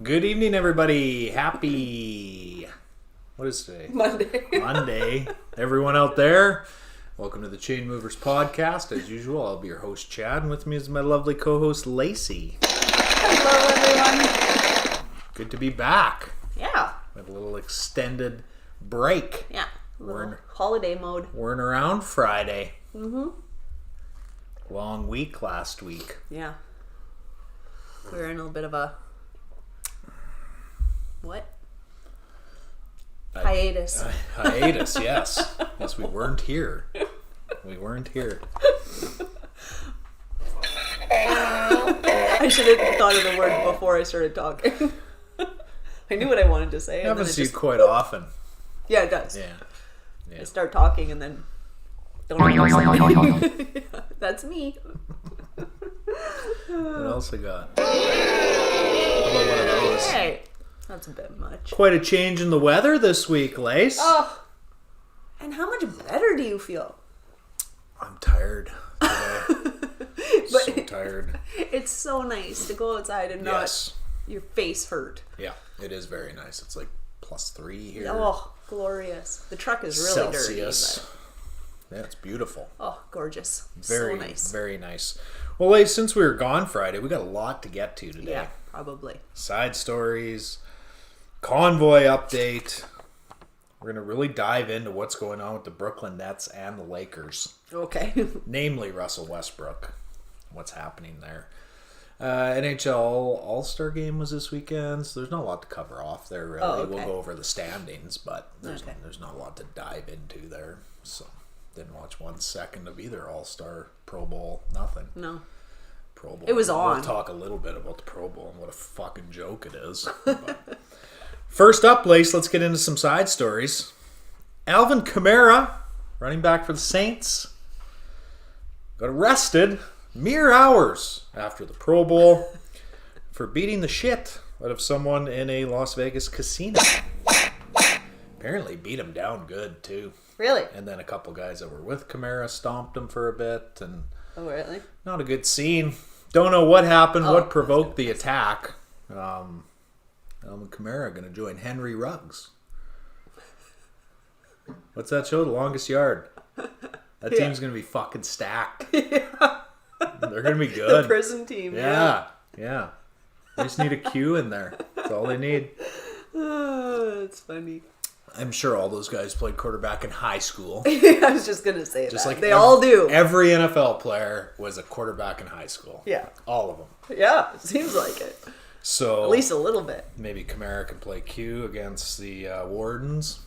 Good evening, everybody. Happy... What is today? Monday. Everyone out there, welcome to the Chainmovers podcast. As usual, I'll be your host, Chad, and with me is my lovely co-host, Lacey. Hello, everyone. Good to be back. Yeah. We have a little extended break. Yeah. Holiday mode. Weren't around Friday. Mm-hmm. Long week last week. Yeah. We were in a little bit of a... What? Hiatus. Hiatus, yes. Yes, we weren't here. We weren't here. I should have thought of the word before I started talking. I knew what I wanted to say. It happens to you quite often. Yeah, it does. Yeah. I start talking and then don't know. That's me. What else I got? How about one of those? Hey, that's a bit much. Quite a change in the weather this week, Lace. Oh, and how much better do you feel? I'm tired today. So tired. It's so nice to go outside and not your face hurt. Yeah, it is very nice. It's like +3 here. Oh, glorious. The truck is really Celsius. dirty. Yeah, it's beautiful. Oh, gorgeous. Very, so nice. Very nice. Well, Lace, since we were gone Friday, we got a lot to get to today. Yeah, probably. Side stories, convoy update. We're going to really dive into what's going on with the Brooklyn Nets and the Lakers. Okay. Namely Russell Westbrook. What's happening there. NHL All-Star Game was this weekend, so there's not a lot to cover off there, really. Oh, okay. We'll go over the standings, but there's not a lot to dive into there. So, didn't watch 1 second of either All-Star, Pro Bowl, nothing. No. Pro Bowl. It was on. We'll talk a little bit about the Pro Bowl and what a fucking joke it is. But first up, Lace, let's get into some side stories. Alvin Kamara, running back for the Saints, got arrested mere hours after the Pro Bowl for beating the shit out of someone in a Las Vegas casino. Apparently beat him down good, too. Really? And then a couple guys that were with Kamara stomped him for a bit. And oh, really? not a good scene. Don't know what happened, what provoked the attack. Alvin Kamara going to join Henry Ruggs. What's that show? The Longest Yard. That team's going to be fucking stacked. Yeah. They're going to be good. The prison team. Yeah. They just need a Q in there. That's all they need. It's funny. I'm sure all those guys played quarterback in high school. I was just going to say Just that. like they all do. Every NFL player was a quarterback in high school. Yeah. All of them. Yeah, it seems like it. So at least a little bit. Maybe Kamara can play Q against the Wardens.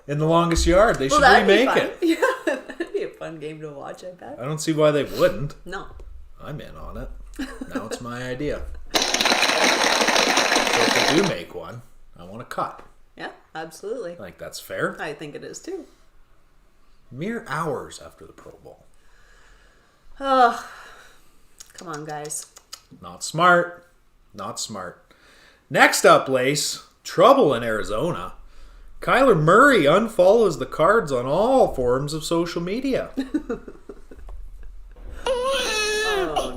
In the Longest Yard. They should remake it. Yeah, that'd be a fun game to watch, I bet. I don't see why they wouldn't. No. I'm in on it. Now it's my idea. So if they do make one, I want a cut. Yeah, absolutely. I think that's fair. I think it is too. Mere hours after the Pro Bowl. Oh, come on, guys. Not smart. Not smart. Next up, Lace. Trouble in Arizona. Kyler Murray unfollows the Cards on all forms of social media. Oh,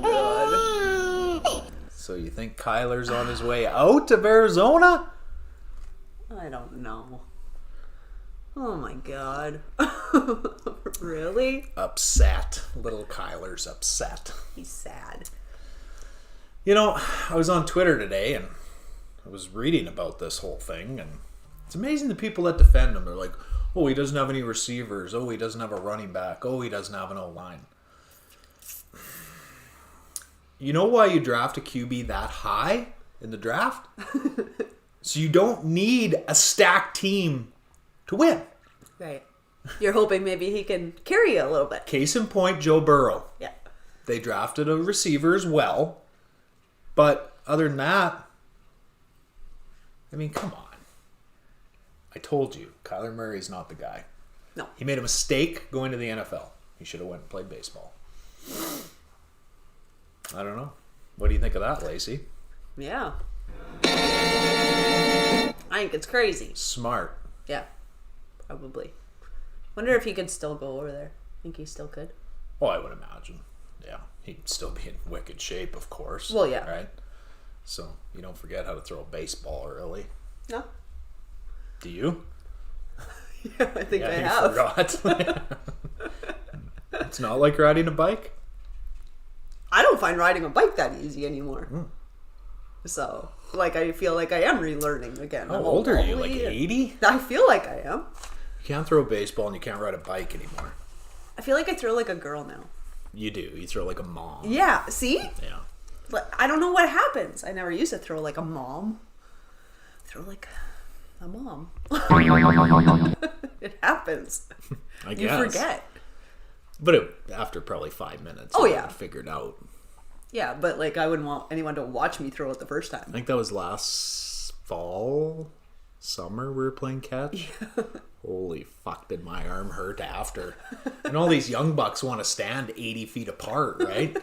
God. So you think Kyler's on his way out of Arizona? I don't know. Oh, my God. Really? Upset. Little Kyler's upset. He's sad. You know, I was on Twitter today and I was reading about this whole thing, and it's amazing the people that defend him. They're like, oh, he doesn't have any receivers. Oh, he doesn't have a running back. Oh, he doesn't have an O-line. You know why you draft a QB that high in the draft? So you don't need a stacked team to win. Right. You're hoping maybe he can carry you a little bit. Case in point, Joe Burrow. Yeah. They drafted a receiver as well. But other than that, I mean, come on. I told you, Kyler Murray's not the guy. No. He made a mistake going to the NFL. He should have went and played baseball. I don't know. What do you think of that, Lacey? Yeah. I think it's crazy. Smart. Yeah. Probably. Wonder if he could still go over there. Think he still could? Oh, I would imagine. Yeah. He'd still be in wicked shape, of course. Well, yeah. Right? So you don't forget how to throw a baseball early. No. Do you? Yeah, I think I you have. forgot. It's not like riding a bike? I don't find riding a bike that easy anymore. So, like, I feel like I am relearning again. How old are you? Like 80? I feel like I am. You can't throw a baseball and you can't ride a bike anymore. I feel like I throw like a girl now. You do. You throw like a mom. Yeah, see? Yeah. But I don't know what happens. I never used to throw like a mom. Throw like a mom. It happens. I guess. You forget. But after probably 5 minutes, Oh, you yeah. figured out. Yeah, but like I wouldn't want anyone to watch me throw it the first I time. think that was last summer we were playing catch. Yeah. Holy fuck, did my arm hurt after. And all these young bucks want to stand 80 feet apart, right?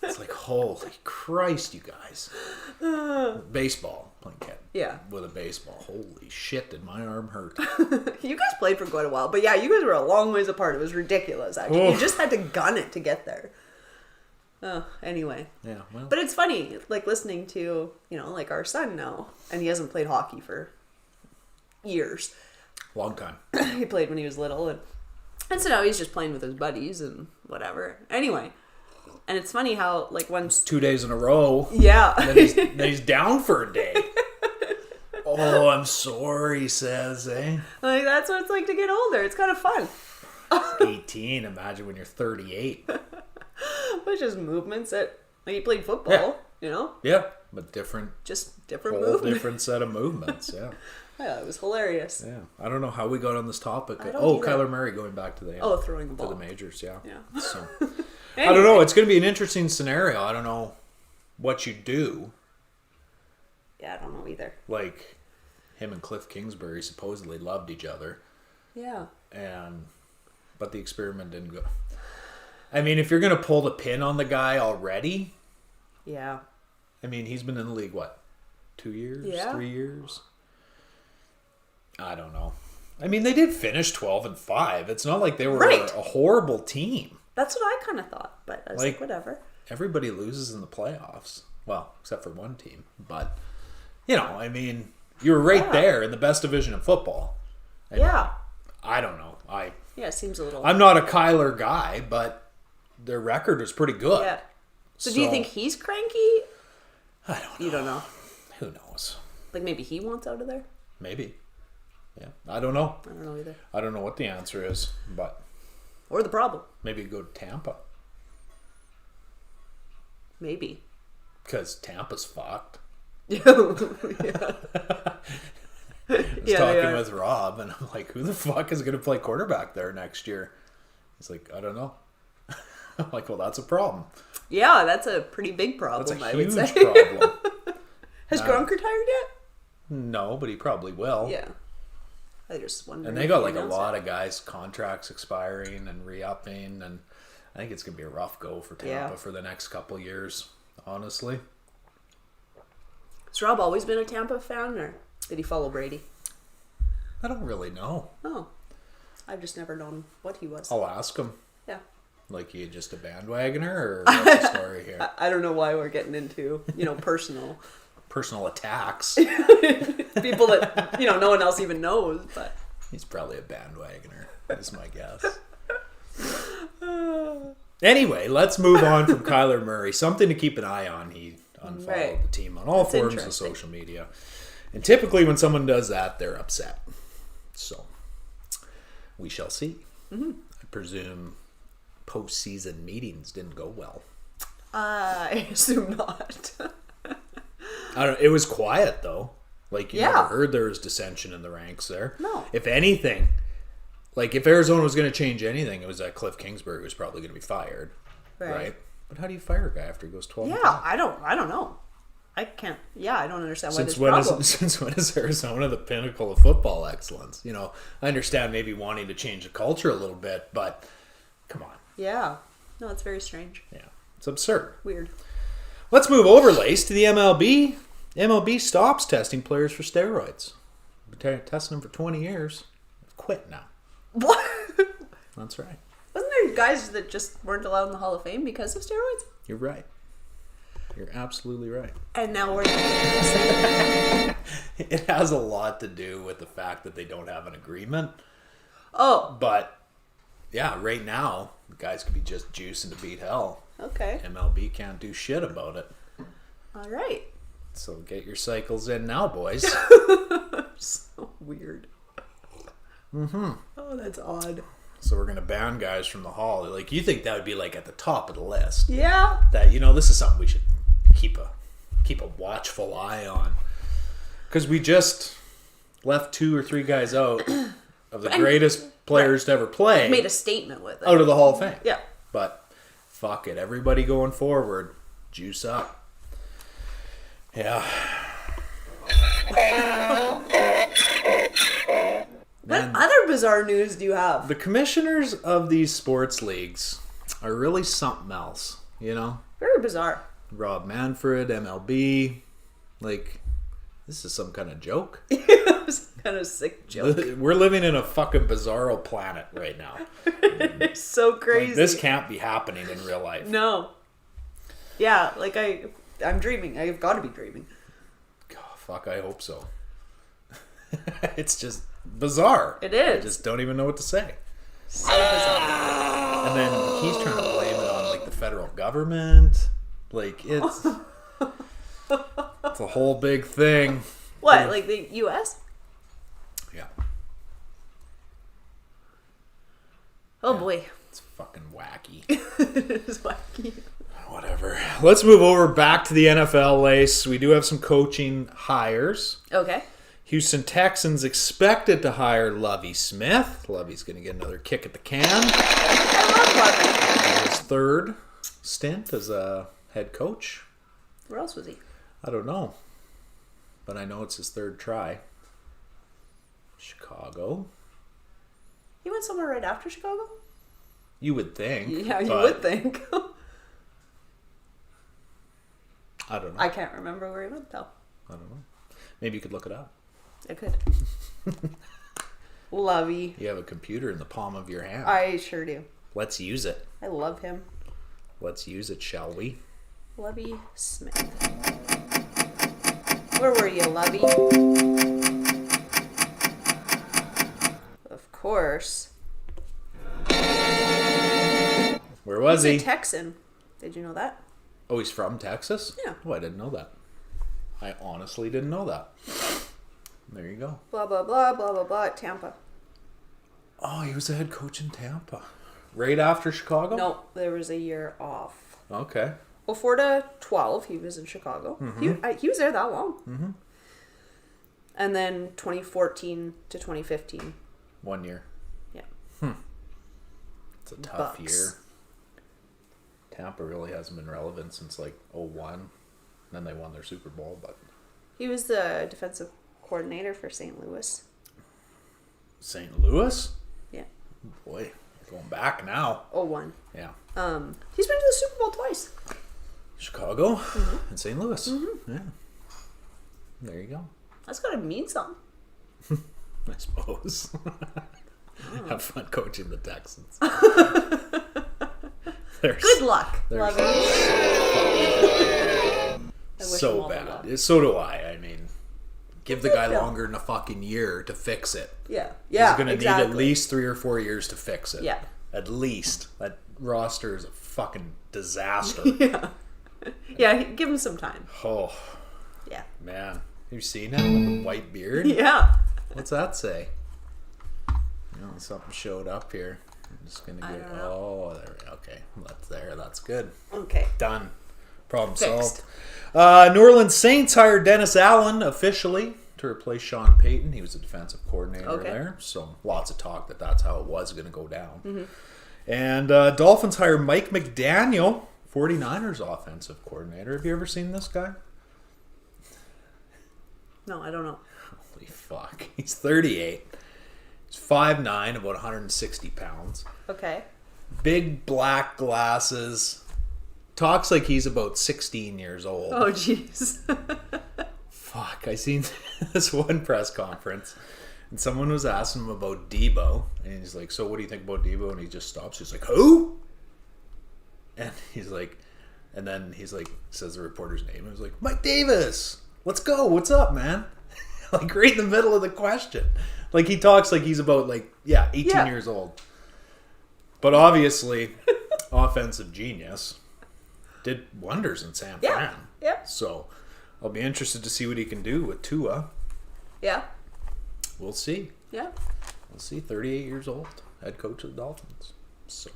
It's like, holy Christ, you guys. Baseball, playing catch. Yeah. With a baseball. Holy shit, did my arm hurt. You guys played for quite a while, but yeah, you guys were a long ways apart. It was ridiculous, actually. Oof. You just had to gun it to get there. Anyway. Yeah, well. But it's funny, like listening to, like our son now, and he hasn't played hockey for years. Long time. He played when he was little, and so now he's just playing with his buddies and whatever. Anyway, and it's funny how, like, once... 2 days in a row. Yeah. Then he's down for a day. Oh, I'm sorry, he says, eh? Like, that's what it's like to get older. It's kind of fun. 18, imagine when you're 38. But just movements that... Like, he played football, Yeah, but different... Just different whole movements. different set of movements, yeah. Yeah, it was hilarious. Yeah, I don't know how we got on this topic. I don't either. Kyler Murray going back to the Throwing the ball. to the majors, yeah. Yeah. So Anyway. I don't know. It's going to be an interesting scenario. I don't know what you do. Yeah, I don't know either. Like him and Cliff Kingsbury supposedly loved each other, Yeah. but the experiment didn't go. I mean, if you're going to pull the pin on the guy already, Yeah. I mean, he's been in the league what, 2 years, Yeah. 3 years. I don't know. I mean, they did finish 12-5. It's not like they were Right. a horrible team. That's what I kind of thought, but I was like, whatever. Everybody loses in the playoffs. Well, except for one team. But, I mean, you were right there in the best division of football. And Yeah. I don't know. Yeah, it seems a little... I'm not a Kyler guy, but their record was pretty good. Yeah. So do you think he's cranky? I don't know. You don't know. Who knows? Like maybe he wants out of there? Maybe. Yeah. I don't know. I don't know either. I don't know what the answer is, but Or the problem. maybe go to Tampa. Maybe. Because Tampa's fucked. Yeah. I was talking with Rob, and I'm like, who the fuck is going to play quarterback there next year? He's like, I don't know. I'm like, well, that's a problem. Yeah, that's a pretty big problem, That's a I would huge say. problem. Has Gronk retired yet? No, but he probably will. Yeah. I just wonder. And they got like a lot of guys' contracts expiring and re-upping, and I think it's going to be a rough go for Tampa for the next couple years, honestly. Has Rob always been a Tampa fan, or did he follow Brady? I don't really know. Oh. I've just never known what he was. I'll ask him. Yeah. Like, you just a bandwagoner, or what's the story here? I don't know why we're getting into, personal... Personal attacks. People that, no one else even knows, but... He's probably a bandwagoner, is my guess. Anyway, let's move on from Kyler Murray. Something to keep an eye on. He unfollowed the team on all forms of social media. And typically when someone does that, they're upset. So, we shall see. Mm-hmm. I presume postseason meetings didn't go well. I assume not. I don't. It was quiet though. Like you never heard there was dissension in the ranks there. No. If anything, like if Arizona was going to change anything, it was that Cliff Kingsbury was probably going to be fired, right? But how do you fire a guy after he goes 12? Yeah, I don't know. I can't. Yeah, I don't understand why there's problems. Since when is Arizona the pinnacle of football excellence? I understand maybe wanting to change the culture a little bit, but come on. Yeah. No, it's very strange. Yeah, it's absurd. Weird. Let's move over, Lace, to the MLB. MLB stops testing players for steroids. Been testing them for 20 years. They've quit now. What? That's right. Wasn't there guys that just weren't allowed in the Hall of Fame because of steroids? You're right. You're absolutely right. And now we're... It has a lot to do with the fact that they don't have an agreement. Oh. But, yeah, right now, the guys could be just juicing to beat hell. Okay. MLB can't do shit about it. All right. So get your cycles in now, boys. So weird. Mm-hmm. Oh, that's odd. So we're going to ban guys from the Hall. Like, you think that would be, like, at the top of the list. Yeah. That, you know, this is something we should keep a watchful eye on. Because we just left 2 or 3 guys out of the greatest players to ever play. Made a statement with it. Out of the Hall of Fame. Yeah. But, fuck it. Everybody going forward, juice up. Yeah. What other bizarre news do you have? The commissioners of these sports leagues are really something else, you know? Very bizarre. Rob Manfred, MLB. Like, this is some kind of joke. It's kind of sick joke. We're living in a fucking bizarro planet right now. It's so crazy. Like, this can't be happening in real life. No. Yeah, like I'm dreaming. I've got to be dreaming. God, fuck, I hope so. It's just bizarre. It is. I just don't even know what to say. So bizarre. And then he's trying to blame it on, like, the federal government. Like, it's a whole big thing. What, like the U.S.? Yeah. Oh, Yeah. boy. It's fucking wacky. It is wacky. Whatever. Let's move over back to the NFL, Lace. We do have some coaching hires. Okay. Houston Texans expected to hire Lovie Smith. Lovie's going to get another kick at the can. I love Lovie. His third stint as a head coach. Where else was he? I don't know. But I know it's his third try. Chicago. He went somewhere right after Chicago? You would think. Yeah, you would think. I don't know. I can't remember where he went, though. I don't know. Maybe you could look it up. I could. Lovey. You have a computer in the palm of your hand. I sure do. Let's use it. I love him. Let's use it, shall we? Lovey Smith. Where were you, Lovey? Of course. Where was he? He's a Texan. Did you know that? Oh, he's from Texas? Yeah. Oh, I didn't know that. I honestly didn't know that. There you go. Blah, blah, blah, blah, blah, blah, at Tampa. Oh, he was the head coach in Tampa. Right after Chicago? No, there was a year off. Okay. Well, 4 to 12, he was in Chicago. Mm-hmm. He was there that long. Mm-hmm. And then 2014 to 2015. 1 year. Yeah. It's a tough Bucks. year. Tampa really hasn't been relevant since like 2001. Then they won their Super Bowl, but... He was the defensive coordinator for St. Louis. St. Louis? Yeah. Boy, going back now. 01. Yeah. He's been to the Super Bowl twice. Chicago and St. Louis. Mm-hmm. Yeah. There you go. That's got to mean something. I suppose. Have fun coaching the Texans. Good luck. Love it. So bad. So do I. I mean, give the guy longer than a fucking year to fix it. Yeah. Yeah. He's going to need at least 3 or 4 years to fix it. Yeah. At least. That roster is a fucking disaster. Yeah. Yeah, give him some time. Oh. Yeah. Man. You seen him with the white beard? Yeah. What's that say? You know, something showed up here. I'm just going to get... Oh, there we go. Okay. That's there. That's good. Okay. Done. Problem Fixed. solved. New Orleans Saints hired Dennis Allen officially to replace Sean Payton. He was a defensive coordinator there. So lots of talk that that's how it was going to go down. Mm-hmm. And Dolphins hired Mike McDaniel, 49ers offensive coordinator. Have you ever seen this guy? No, I don't know. Holy fuck. He's 38. He's 5'9", about 160 pounds. Okay. Big black glasses. Talks like he's about 16 years old. Oh, jeez. Fuck, I seen this one press conference, and someone was asking him about Debo, and he's like, so what do you think about Debo? And he just stops. He's like, who? And he's like, And then he's like, says the reporter's name. And he's like, Mike Davis, let's go. What's up, man? Like right in the middle of the question. Like he talks like he's about 18 years old. But obviously, offensive genius. Did wonders in San Fran. Yeah. So I'll be interested to see what he can do with Tua. Yeah. We'll see. Yeah. We'll see. 38 years old. Head coach of the Dolphins. So.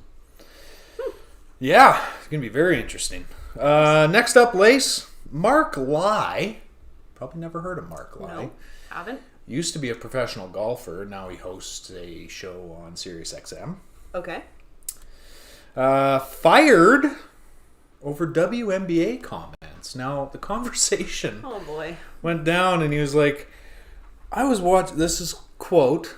Yeah, it's going to be very interesting. Next up, Lace. Mark Lai. Probably never heard of Mark Lai. No, haven't. Used to be a professional golfer. Now he hosts a show on Sirius XM. Okay. Fired over WNBA comments. Now, the conversation Oh, boy. went down and he was like, this is quote,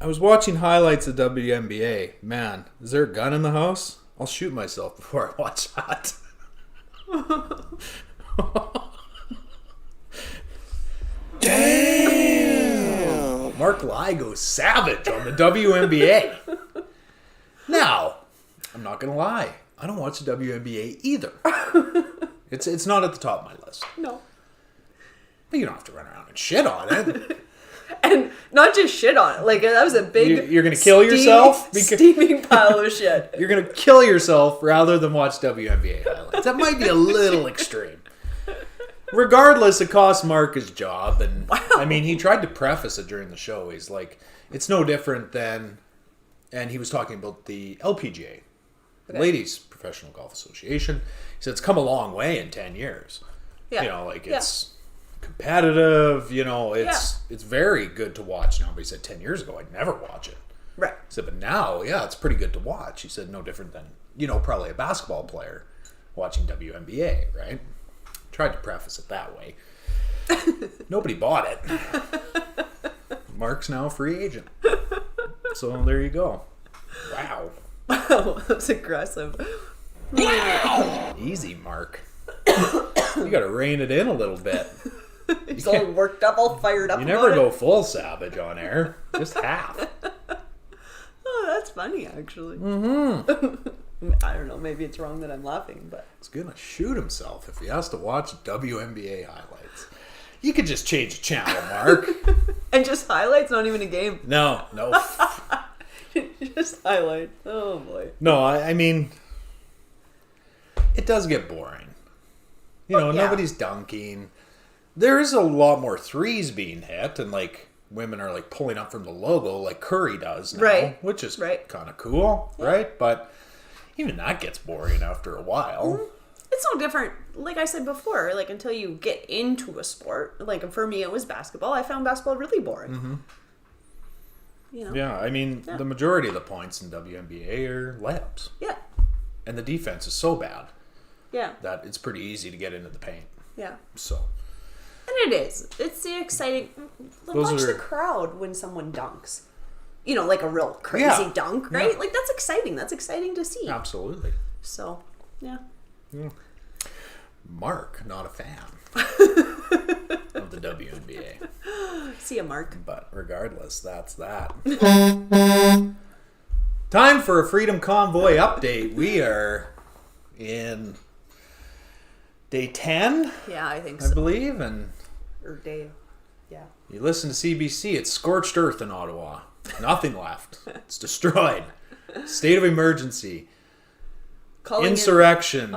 I was watching highlights of WNBA. Man, is there a gun in the house? I'll shoot myself before I watch that. Damn! Mark Lai goes savage on the WNBA. Now, I'm not going to lie. I don't watch the WNBA either. It's not at the top of my list. No. But you don't have to run around and shit on it. And not just shit on it. Like, that was a big... You're going to kill yourself? Steaming pile of shit. You're going to kill yourself rather than watch WNBA highlights. That might be a little extreme. Regardless, it cost Mark his job. And Wow. I mean, he tried to preface it during the show. He's like, it's no different than... And he was talking about the LPGA, Okay. Ladies Professional Golf Association. He said it's come a long way in 10 years. Yeah. You know, like it's competitive. You know, it's very good to watch now. But he said 10 years ago, I'd never watch it. Right. He said, but now, it's pretty good to watch. He said, no different than, probably a basketball player watching WNBA, right? Tried to preface it that way. Nobody bought it. Mark's now a free agent. So there you go. Wow. Wow, that's aggressive. Easy, Mark. You got to rein it in a little bit. He's all worked up, all fired up. You never about go full savage on air. Just half. Oh, that's funny, actually. Mm-hmm. I don't know. Maybe it's wrong that I'm laughing, but He's going to shoot himself if he has to watch WNBA highlights. You could just change the channel, Mark. and just highlights, not even a game. No. Just highlight. Oh boy. No, I mean, it does get boring. Nobody's dunking. There is a lot more threes being hit, and women are pulling up from the logo like Curry does now, Right. which is Right. kind of cool, right? But even that gets boring after a while. It's no different, like I said before, until you get into a sport. For me, it was basketball. I found basketball really boring. Mm-hmm. Yeah. I mean, the majority of the points in WNBA are layups. Yeah. And the defense is so bad Yeah. that it's pretty easy to get into the paint. Yeah. So, And it is. It's the exciting... Those Watch are- the crowd when someone dunks. Like a real crazy dunk, right? Yeah. That's exciting. That's exciting to see. absolutely. So, yeah. Mark, not a fan of the WNBA. See ya, Mark. But regardless, that's that. Time for a Freedom Convoy update. We are in day 10, Yeah, I think I so. believe. And Or Dave. Yeah. you listen to CBC, it's scorched earth in Ottawa. Nothing left. It's destroyed. State of emergency. Calling Insurrections.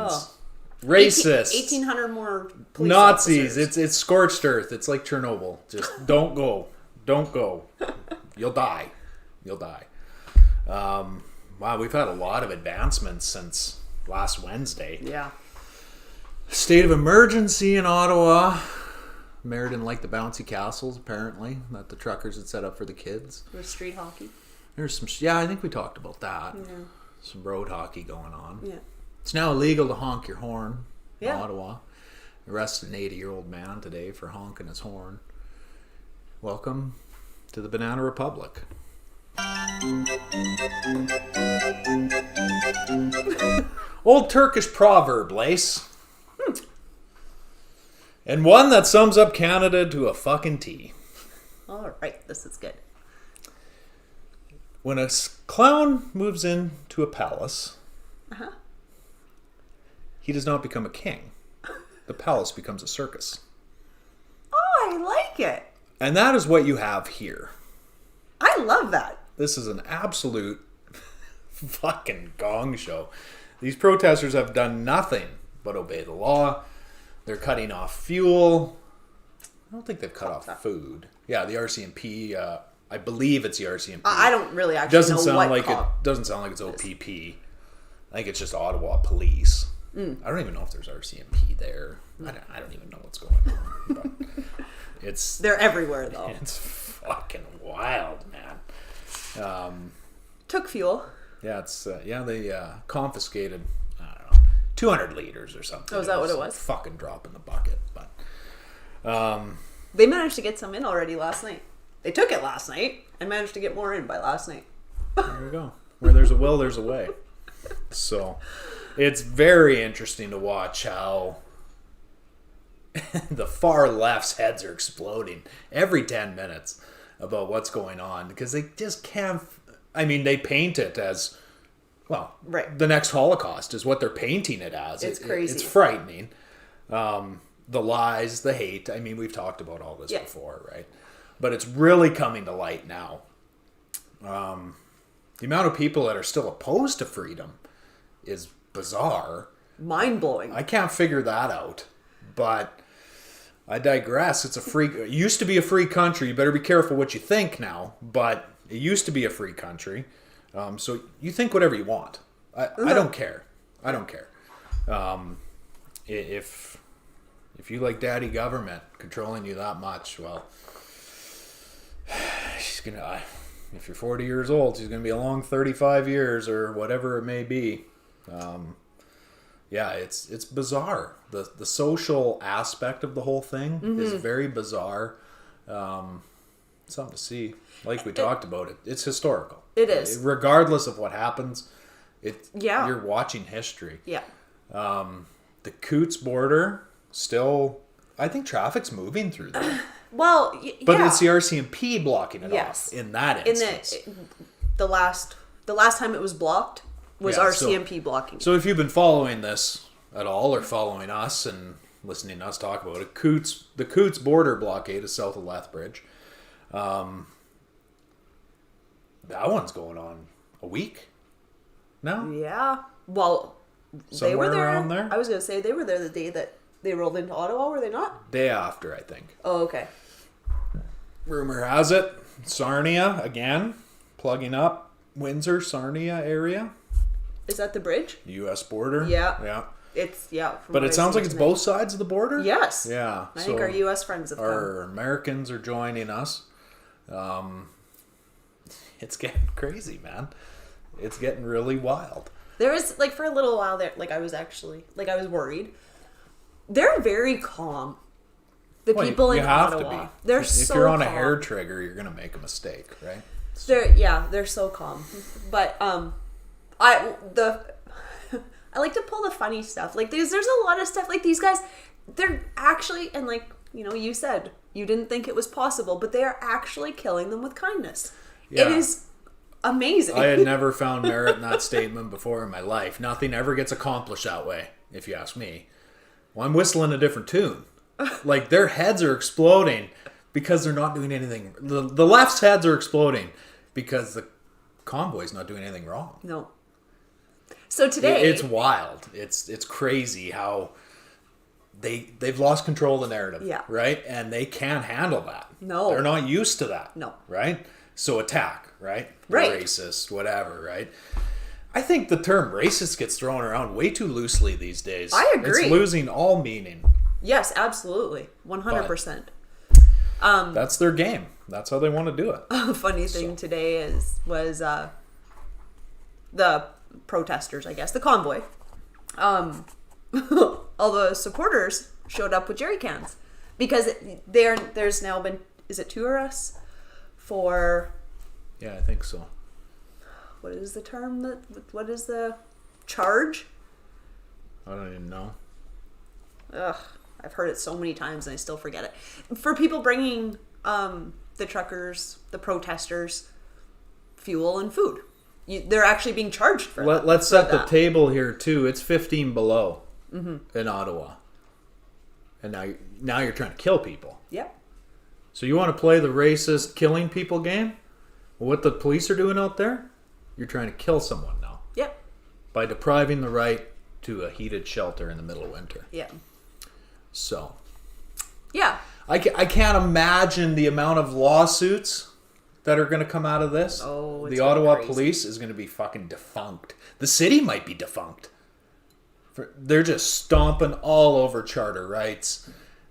Racists. 1,800 more police Nazis. officers. It's scorched earth. It's like Chernobyl. Just don't go. Don't go. You'll die. You'll die. Wow, we've had a lot of advancements since last Wednesday. Yeah. State of emergency in Ottawa. Mayor didn't like the bouncy castles, apparently, that the truckers had set up for the kids. There's street hockey. There's some... I think we talked about that. Yeah. Some road hockey going on. Yeah. It's now illegal to honk your horn in Yeah. Ottawa. Arrested an 80-year-old man today for honking his horn. Welcome to the Banana Republic. Old Turkish proverb, Lace. And one that sums up Canada to a fucking T. All right. This is good. When a clown moves into a palace, he does not become a king. The palace becomes a circus. Oh, I like it. And that is what you have here. I love that. This is an absolute fucking gong show. These protesters have done nothing but obey the law. They're cutting off fuel. I don't think they've cut off food. Yeah, the RCMP. I believe it's the RCMP. I don't really actually know what it doesn't sound like it's OPP. I think it's just Ottawa Police. I don't even know if there's RCMP there. I don't even know what's going on. But they're everywhere though. It's fucking wild, man. Took fuel. Yeah, they confiscated, I don't know, 200 liters or something. Oh, is that what it was? Fucking drop in the bucket. But they managed to get some in already last night. They took it last night and managed to get more in by last night. There we go. Where there's a will, there's a way. So it's very interesting to watch how the far left's heads are exploding every 10 minutes about what's going on, because they just can't. I mean, they paint it as, well, right. The next Holocaust is what they're painting it as. It's crazy. It's frightening. The lies, the hate. I mean, we've talked about all this before, right? But it's really coming to light now. The amount of people that are still opposed to freedom is bizarre. Mind-blowing. I can't figure that out. But I digress. It used to be a free country. You better be careful what you think now. But it used to be a free country. So you think whatever you want. I don't care. I don't care. If you like daddy government controlling you that much, well, she's gonna. If you're 40 years old, she's gonna be a long 35 years or whatever it may be. Yeah, it's bizarre. The social aspect of the whole thing is very bizarre. Something to see. Like we talked about it. It's historical. It is. Regardless of what happens, Yeah. you're watching history. Yeah. The Coots border, still, I think traffic's moving through there. Well, But it's the RCMP blocking it off in that instance. The last time it was blocked was RCMP blocking it. So if you've been following this at all, or following us and listening to us talk about it, the Coots border blockade is south of Lethbridge. That one's going on a week now. Yeah. Well, Somewhere they were there. around there. I was going to say they were there the day that they rolled into Ottawa, were they not? Day after, I think. Oh, okay. Rumor has it, Sarnia again, plugging up Windsor, Sarnia area. Is that the bridge? U.S. border. Yeah. Yeah. But it sounds like it's both sides of the border? Yes. Yeah. I think our U.S. friends have Our Americans are joining us. It's getting crazy, man. It's getting really wild. There was, for a little while there, I was worried. They're very calm. The people in Ottawa. They're so calm. If you're on a hair trigger, you're going to make a mistake, right? They're so calm. But, I like to pull the funny stuff. There's a lot of stuff. These guys, they're actually, and you said, you didn't think it was possible, but they are actually killing them with kindness. Yeah. It is amazing. I had never found merit in that statement before in my life. Nothing ever gets accomplished that way, if you ask me. Well, I'm whistling a different tune. Their heads are exploding because they're not doing anything. The left's heads are exploding because the convoy's not doing anything wrong. No. So today... It's wild. It's crazy how they've lost control of the narrative. Yeah. Right? And they can't handle that. No. They're not used to that. No. Right? So attack, right? Right. Racist, whatever, right? I think the term racist gets thrown around way too loosely these days. I agree. It's losing all meaning. Yes, absolutely. 100%. That's their game. That's how they want to do it. A funny thing today was the protesters, I guess, the convoy. All the supporters showed up with jerry cans because there's now been, is it 2 arrests for... Yeah, I think so. What is the term? What is the charge? I don't even know. Ugh, I've heard it so many times and I still forget it. For people bringing the truckers, the protesters, fuel and food. They're actually being charged for that. Let's set the table here too. It's 15 below in Ottawa. And now you're trying to kill people. Yep. So you want to play the racist killing people game? Well, what the police are doing out there? You're trying to kill someone now. Yep. By depriving the right to a heated shelter in the middle of winter. Yeah. So. Yeah. I can't imagine the amount of lawsuits that are going to come out of this. Oh, it's the Ottawa crazy. police is going to be fucking defunct. The city might be defunct. They're just stomping all over charter rights.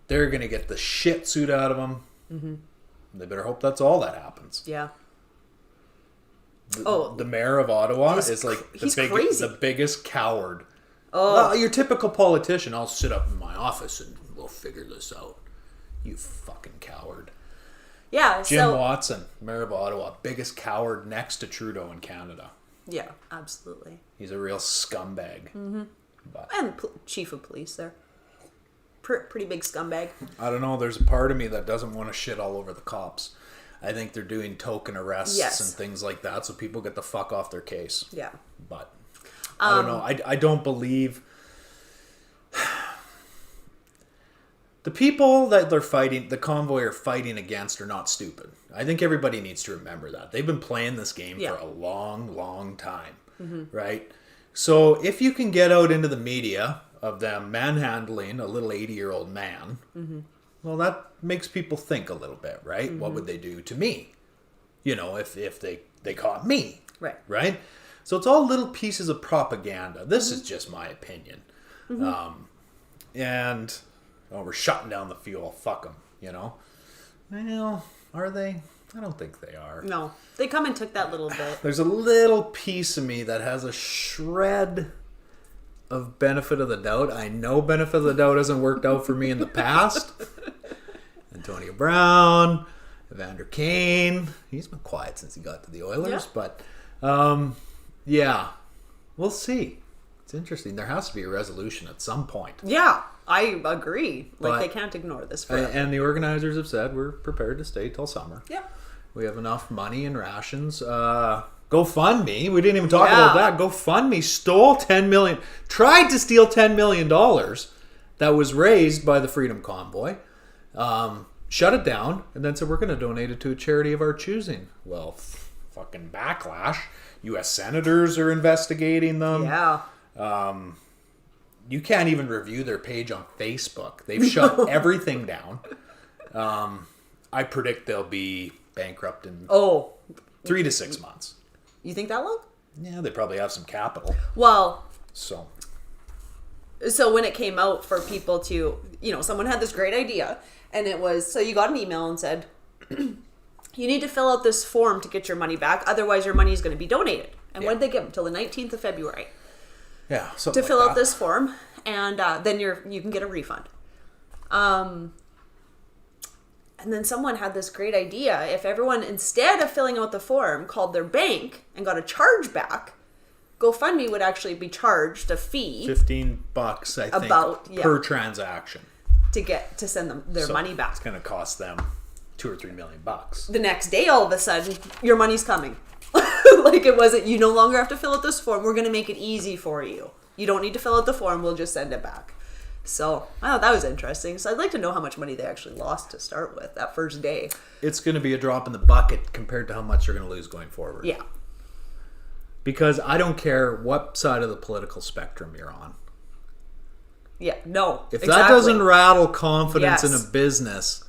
They're going to get the shit suit out of them. Mm-hmm. They better hope that's all that happens. Yeah. The mayor of Ottawa is like the biggest coward. Oh. Well, your typical politician. I'll sit up in my office and we'll figure this out. You fucking coward. Yeah. Jim Watson, mayor of Ottawa, biggest coward next to Trudeau in Canada. Yeah, absolutely. He's a real scumbag. Mm-hmm. But And chief of police there. Pretty big scumbag. I don't know. There's a part of me that doesn't want to shit all over the cops. I think they're doing token arrests and things like that, so people get the fuck off their case. Yeah. But I don't know. I don't believe the people that they're fighting, the convoy are fighting against, are not stupid. I think everybody needs to remember that. They've been playing this game for a long, long time, right? So if you can get out into the media of them manhandling a little 80-year-old man, well, that makes people think a little bit, right? What would they do to me? You know, if they caught me, right? So it's all little pieces of propaganda. This is just my opinion. And we're shutting down the fuel. Fuck them, you know? Well, are they? I don't think they are. No. They come and took that little bit. There's a little piece of me that has a shred of benefit of the doubt. I know benefit of the doubt hasn't worked out for me in the past. Antonio Brown, Evander Kane. He's been quiet since he got to the Oilers. Yeah. But, yeah. We'll see. It's interesting. There has to be a resolution at some point. Yeah, I agree. But they can't ignore this forever. And the organizers have said we're prepared to stay till summer. Yeah. We have enough money and rations. GoFundMe. We didn't even talk about that. GoFundMe stole $10 million. Tried to steal $10 million that was raised by the Freedom Convoy. Shut it down, and then said we're going to donate it to a charity of our choosing. Well, fucking backlash. U.S. senators are investigating them. Yeah. You can't even review their page on Facebook. They've shut everything down. I predict they'll be bankrupt in 3 to 6 months. You think that long? Yeah, they probably have some capital. Well, So when it came out for people to, someone had this great idea, and it was, so you got an email and said, you need to fill out this form to get your money back, otherwise your money is going to be donated. And when did they give them? Till the 19th of February. Yeah, to fill out this form, and then you can get a refund. And then someone had this great idea. If everyone, instead of filling out the form, called their bank and got a charge back, GoFundMe would actually be charged a fee. $15, I think, per transaction. To send them their money back. It's going to cost them $2 or $3 million. The next day, all of a sudden, your money's coming. Like it wasn't, you no longer have to fill out this form. We're going to make it easy for you. You don't need to fill out the form. We'll just send it back. So, I thought that was interesting. So I'd like to know how much money they actually lost to start with that first day. It's going to be a drop in the bucket compared to how much you're going to lose going forward. Yeah. Because I don't care what side of the political spectrum you're on. Yeah, no. If that doesn't rattle confidence in a business,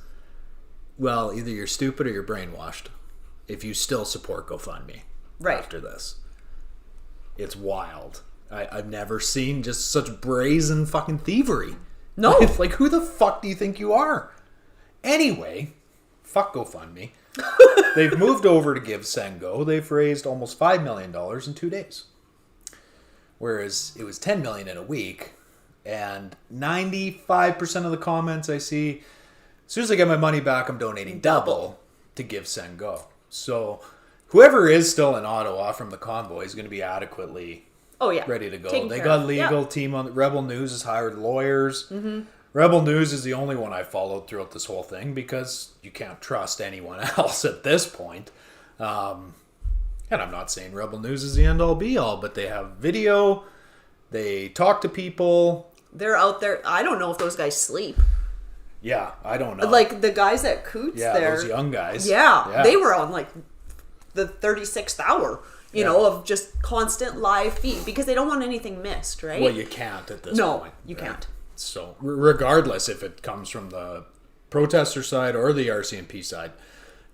well, either you're stupid or you're brainwashed. If you still support GoFundMe after this. It's wild. I've never seen just such brazen fucking thievery. No. Like, who the fuck do you think you are? Anyway, fuck GoFundMe. They've moved over to Give, Send, Go. They've raised almost $5 million in 2 days. Whereas it was $10 million in a week. And 95% of the comments I see, as soon as I get my money back, I'm donating double to Give, Send, Go. So whoever is still in Ottawa from the convoy is going to be adequately ready to go. They got legal team on. Rebel News has hired lawyers. Mm-hmm. Rebel News is the only one I followed throughout this whole thing because you can't trust anyone else at this point. And I'm not saying Rebel News is the end-all be-all, but they have video. They talk to people. they're out there. I don't know if those guys sleep. Yeah, I don't know. Like the guys at Coots there. Those young guys. Yeah, they were on like the 36th hour, you know, of just constant live feed because they don't want anything missed, right? Well, you can't at this point. No, you can't. So, regardless if it comes from the protester side or the RCMP side,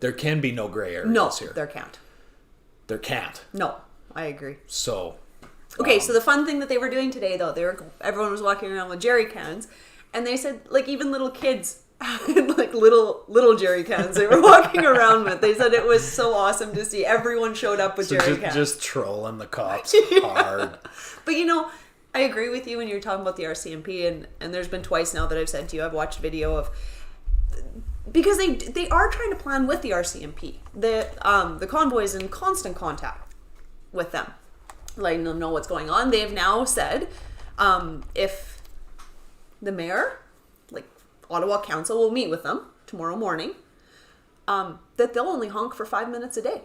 there can be no gray areas here. No, there can't. There can't. No, I agree. So... Okay, so the fun thing that they were doing today, though, everyone was walking around with jerry cans, and they said, like, even little kids had, like, little jerry cans they were walking around with. They said it was so awesome to see. Everyone showed up with jerry cans. Just trolling the cops hard. But, you know, I agree with you when you're talking about the RCMP, and there's been twice now that I've said to you, I've watched video of... Because they are trying to plan with the RCMP. The convoy is in constant contact with them, letting them know what's going on. They have now said if the mayor, like Ottawa Council, will meet with them tomorrow morning, that they'll only honk for 5 minutes a day.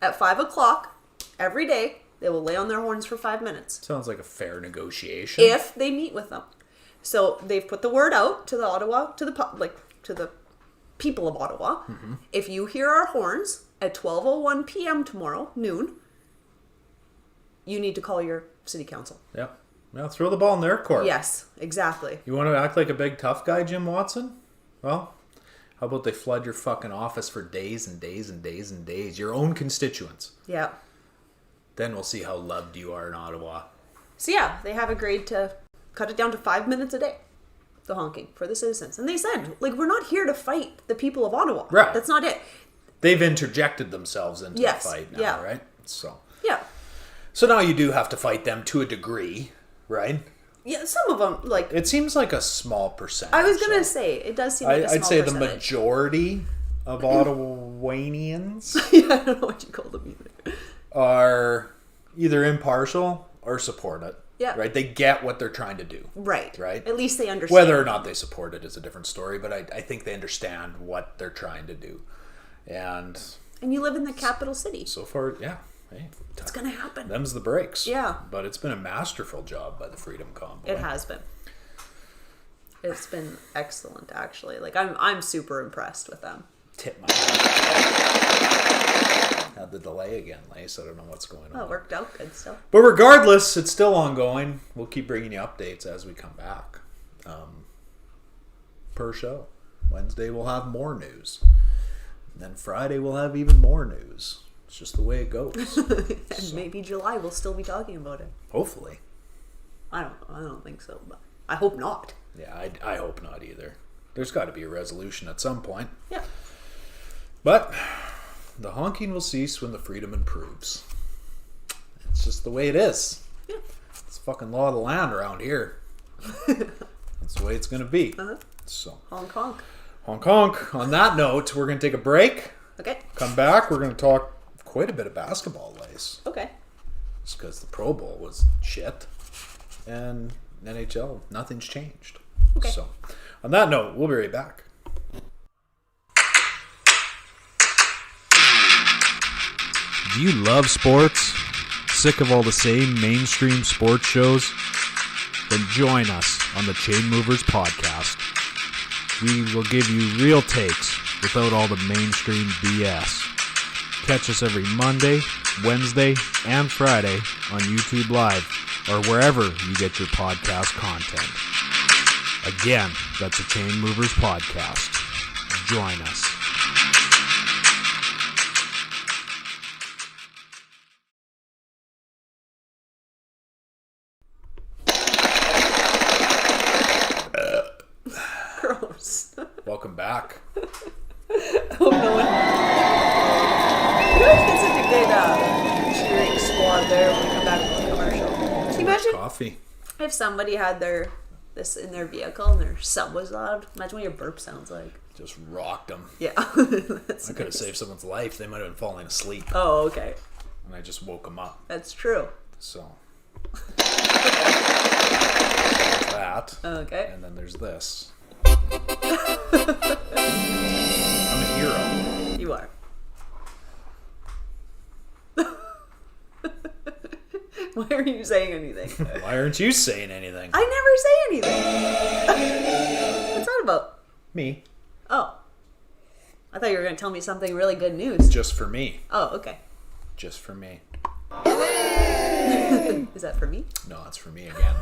At 5 o'clock every day, they will lay on their horns for 5 minutes. Sounds like a fair negotiation. If they meet with them. So they've put the word out to the Ottawa, to the people of Ottawa. Mm-hmm. If you hear our horns at 12:01 p.m. tomorrow, noon, you need to call your city council. Yeah. Well, throw the ball in their court. Yes, exactly. You want to act like a big tough guy, Jim Watson? Well, how about they flood your fucking office for days and days and days and days? Your own constituents. Yeah. Then we'll see how loved you are in Ottawa. So yeah, they have agreed to cut it down to 5 minutes a day. The honking for the citizens. And they said, like, we're not here to fight the people of Ottawa. Right. That's not it. They've interjected themselves into the fight now, right? So. Yeah. So now you do have to fight them to a degree, right? Yeah, some of them, like... It seems like a small percentage. I was going to say, it does seem like a small percentage. I'd say the majority of Ottawanians... Yeah, I don't know what you call them either. ...are either impartial or support it. Yeah. Right? They get what they're trying to do. Right. Right? At least they understand. Whether or not they support it is a different story, but I think they understand what they're trying to do. And you live in the capital city. So far, yeah. Hey, it's going to happen. Them's the breaks. Yeah. But it's been a masterful job by the Freedom Convoy. It has been. It's been excellent, actually. Like, I'm super impressed with them. Tip my hat. Had the delay again, Lace. I don't know what's going on. Oh, it worked out good still. But regardless, it's still ongoing. We'll keep bringing you updates as we come back. Per show. Wednesday we'll have more news. And then Friday we'll have even more news. It's just the way it goes. And maybe July we'll still be talking about it. Hopefully. I don't think so, but I hope not. Yeah, I hope not either. There's got to be a resolution at some point. Yeah. But the honking will cease when the freedom improves. It's just the way it is. Yeah. It's fucking law of the land around here. That's the way it's going to be. Uh-huh. So. Honk honk. Honk honk. On that note, we're going to take a break. Okay. Come back. We're going to talk quite a bit of basketball, Lace. Okay. Just because the Pro Bowl was shit. And NHL, nothing's changed. Okay. So, on that note, we'll be right back. Do you love sports? Sick of all the same mainstream sports shows? Then join us on the Chainmovers podcast. We will give you real takes without all the mainstream BS. Catch us every Monday, Wednesday, and Friday on YouTube Live or wherever you get your podcast content. Again, that's the Chainmovers podcast. Join us. Gross. Welcome back. Hope no one... You guys get such a good cheering squad there when we come back from the commercial. Can you imagine Coffee. if somebody had this in their vehicle and their sub was loud? Imagine what your burp sounds like. Just rocked them. Yeah. I could have saved someone's life. They might have been falling asleep. Oh, okay. And I just woke them up. That's true. So. There's that. Okay. And then there's this. I'm a hero. You are. Why are you saying anything? Why aren't you saying anything? I never say anything. What's that about? Me. Oh. I thought you were going to tell me something really good news. Just for me. Oh, okay. Just for me. Is that for me? No, it's for me again.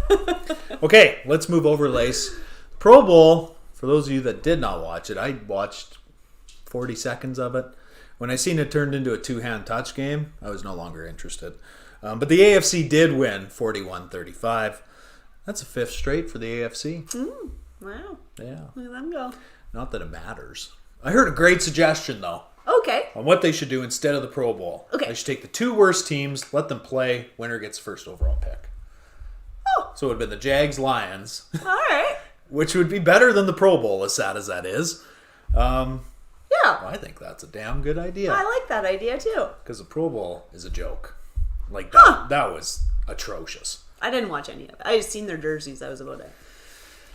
Okay, let's move over, Lace. Pro Bowl, for those of you that did not watch it, I watched 40 seconds of it. When I seen it turned into a two-hand touch game, I was no longer interested. But the AFC did win 41-35. That's a fifth straight for the AFC. Wow. Yeah. Look at them go. Not that it matters. I heard a great suggestion, though, Okay. on what they should do instead of the Pro Bowl. Okay. They should take the two worst teams, let them play, winner gets first overall pick. Oh. So it would have been the Jags-Lions, All right. which would be better than the Pro Bowl, as sad as that is. Yeah. I think that's a damn good idea. I like that idea, too. Because the Pro Bowl is a joke. Like, that was atrocious. I didn't watch any of it. I just seen their jerseys. That was about it.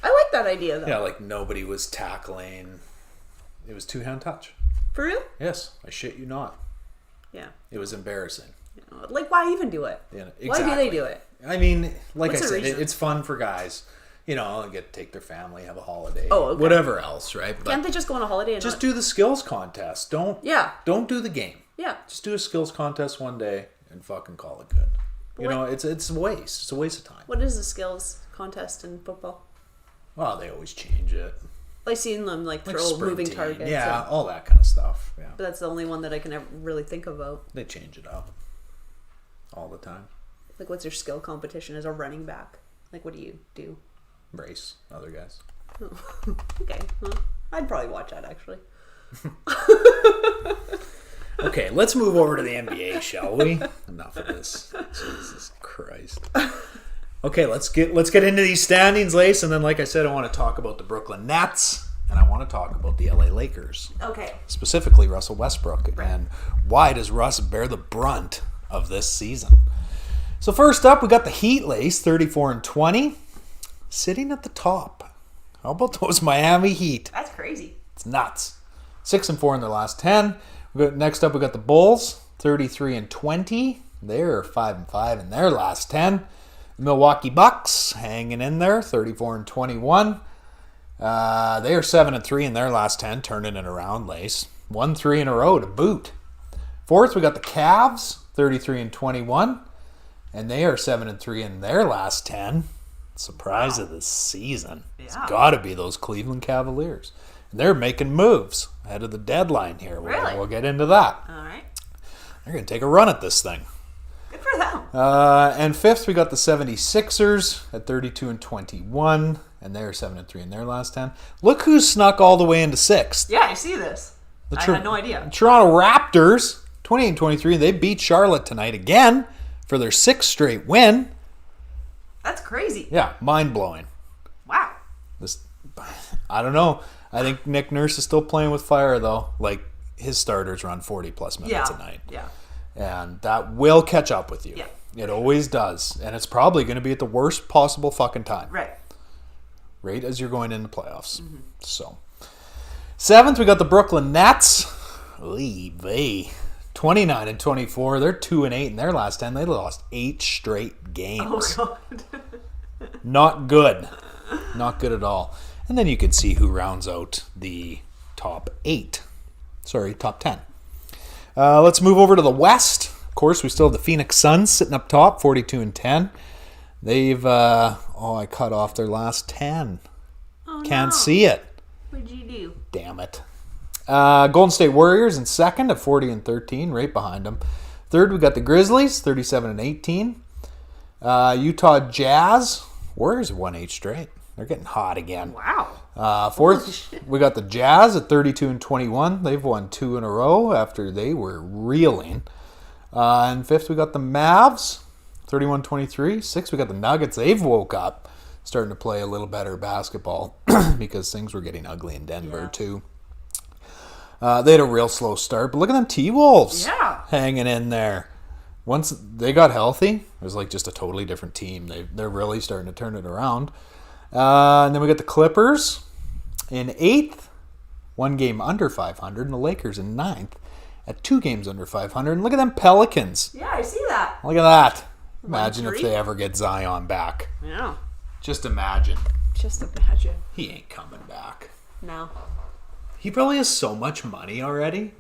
I like that idea, though. Yeah, like nobody was tackling. It was two-hand touch. For real? Yes, I shit you not. Yeah. It was embarrassing. Like, why even do it? Yeah, Why do they do it? I mean, like What's I the said, reason? it's fun for guys. You know, get to take their family, have a holiday, Oh, okay. whatever else, right? But Can't they just go on a holiday and just not... do the skills contest. Don't do the game. Yeah. Just do a skills contest one day and fucking call it good. You know, it's a waste. It's a waste of time. What is the skills contest in football? Well, they always change it. I've seen them like throw moving sprinting, targets. yeah, all that kind of stuff. Yeah, But that's the only one that I can ever really think about. they change it up all the time. Like, what's your skill competition as a running back? Like, what do you do? Race other guys. Oh. Okay. Well, I'd probably watch that, actually. Okay, let's move over to the NBA, shall we? Enough of this. Jesus Christ. Okay, let's get into these standings, Lace, and then, like I said, I want to talk about the Brooklyn Nets, and I want to talk about the LA Lakers. Okay. Specifically, Russell Westbrook, and why does Russ bear the brunt of this season? So first up, we got the Heat, Lace, 34-20, sitting at the top. How about those Miami Heat? That's crazy. It's nuts. 6-4 in their last 10. Next up, we got the Bulls, 33-20. They're 5-5 in their last 10. Milwaukee Bucks hanging in there, 34-21. They are 7-3 in their last 10, turning it around, Lace. 1-3 in a row to boot. Fourth, we got the Cavs, 33-21, and they are 7-3 in their last 10. Surprise of the season. Yeah. It's got to be those Cleveland Cavaliers. And they're making moves ahead of the deadline here. Really? We'll get into that. All right. They're going to take a run at this thing. Good for them. And fifth, we got the 76ers at 32-21, and they're 7-3 in their last 10. Look who's snuck all the way into sixth. Yeah, I see this. I had no idea. Toronto Raptors, 28-23. They beat Charlotte tonight again for their sixth straight win. That's crazy. Yeah, mind-blowing. Wow. I don't know. I think Nick Nurse is still playing with fire, though. Like, his starters run 40-plus minutes a night. Yeah. And that will catch up with you. Yeah. It always does. And it's probably going to be at the worst possible fucking time. Right as you're going into playoffs. Mm-hmm. So, seventh, we got the Brooklyn Nets. Oy vey. 29-24. They're 2-8 in their last 10. They lost 8 straight games. Oh, God. Not good. Not good at all. And then you can see who rounds out the top 8. Sorry, top 10. Let's move over to the West. Of course, we still have the Phoenix Suns sitting up top, 42-10. They've, I cut off their last 10. Oh, Can't see it. What'd you do? Damn it. Golden State Warriors in second at 40-13, right behind them. Third, we got the Grizzlies, 37-18. Utah Jazz. Warriors have won 8 straight. They're getting hot again. Wow. Fourth, we got the Jazz at 32-21. They've won 2 in a row after they were reeling. And fifth, we got the Mavs, 31-23. Sixth, we got the Nuggets. They've woke up, starting to play a little better basketball because things were getting ugly in Denver too. They had a real slow start, but look at them T-Wolves hanging in there. Once they got healthy, it was like just a totally different team. They're really starting to turn it around. And then we got the Clippers in 8th, 1 game under 500, and the Lakers in 9th at 2 games under 500. And look at them Pelicans. Yeah, I see that. Look at that. Imagine if they ever get Zion back. Yeah. Just imagine. Just imagine. He ain't coming back. No. He probably has so much money already.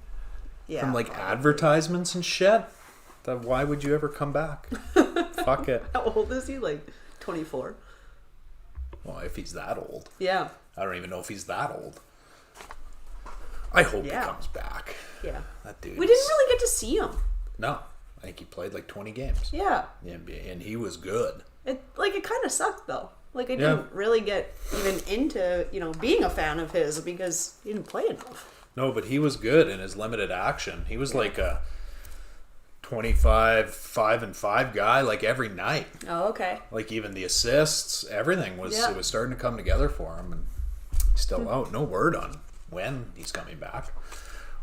Yeah. From like advertisements and shit. That why would you ever come back? Fuck it. How old is he? Like 24? Well, if he's that old. Yeah. I don't even know if he's that old. I hope he Yeah. comes back. Yeah. That dude. We didn't really get to see him. No. I think he played like 20 games. Yeah. In the NBA, and he was good. It kind of sucked though. Like I didn't really get even into, being a fan of his because he didn't play enough. No, but he was good in his limited action. He was like a 25, 5-5 guy like every night. Oh, okay. Like even the assists, everything was it was starting to come together for him, and he's still out. No word on when he's coming back,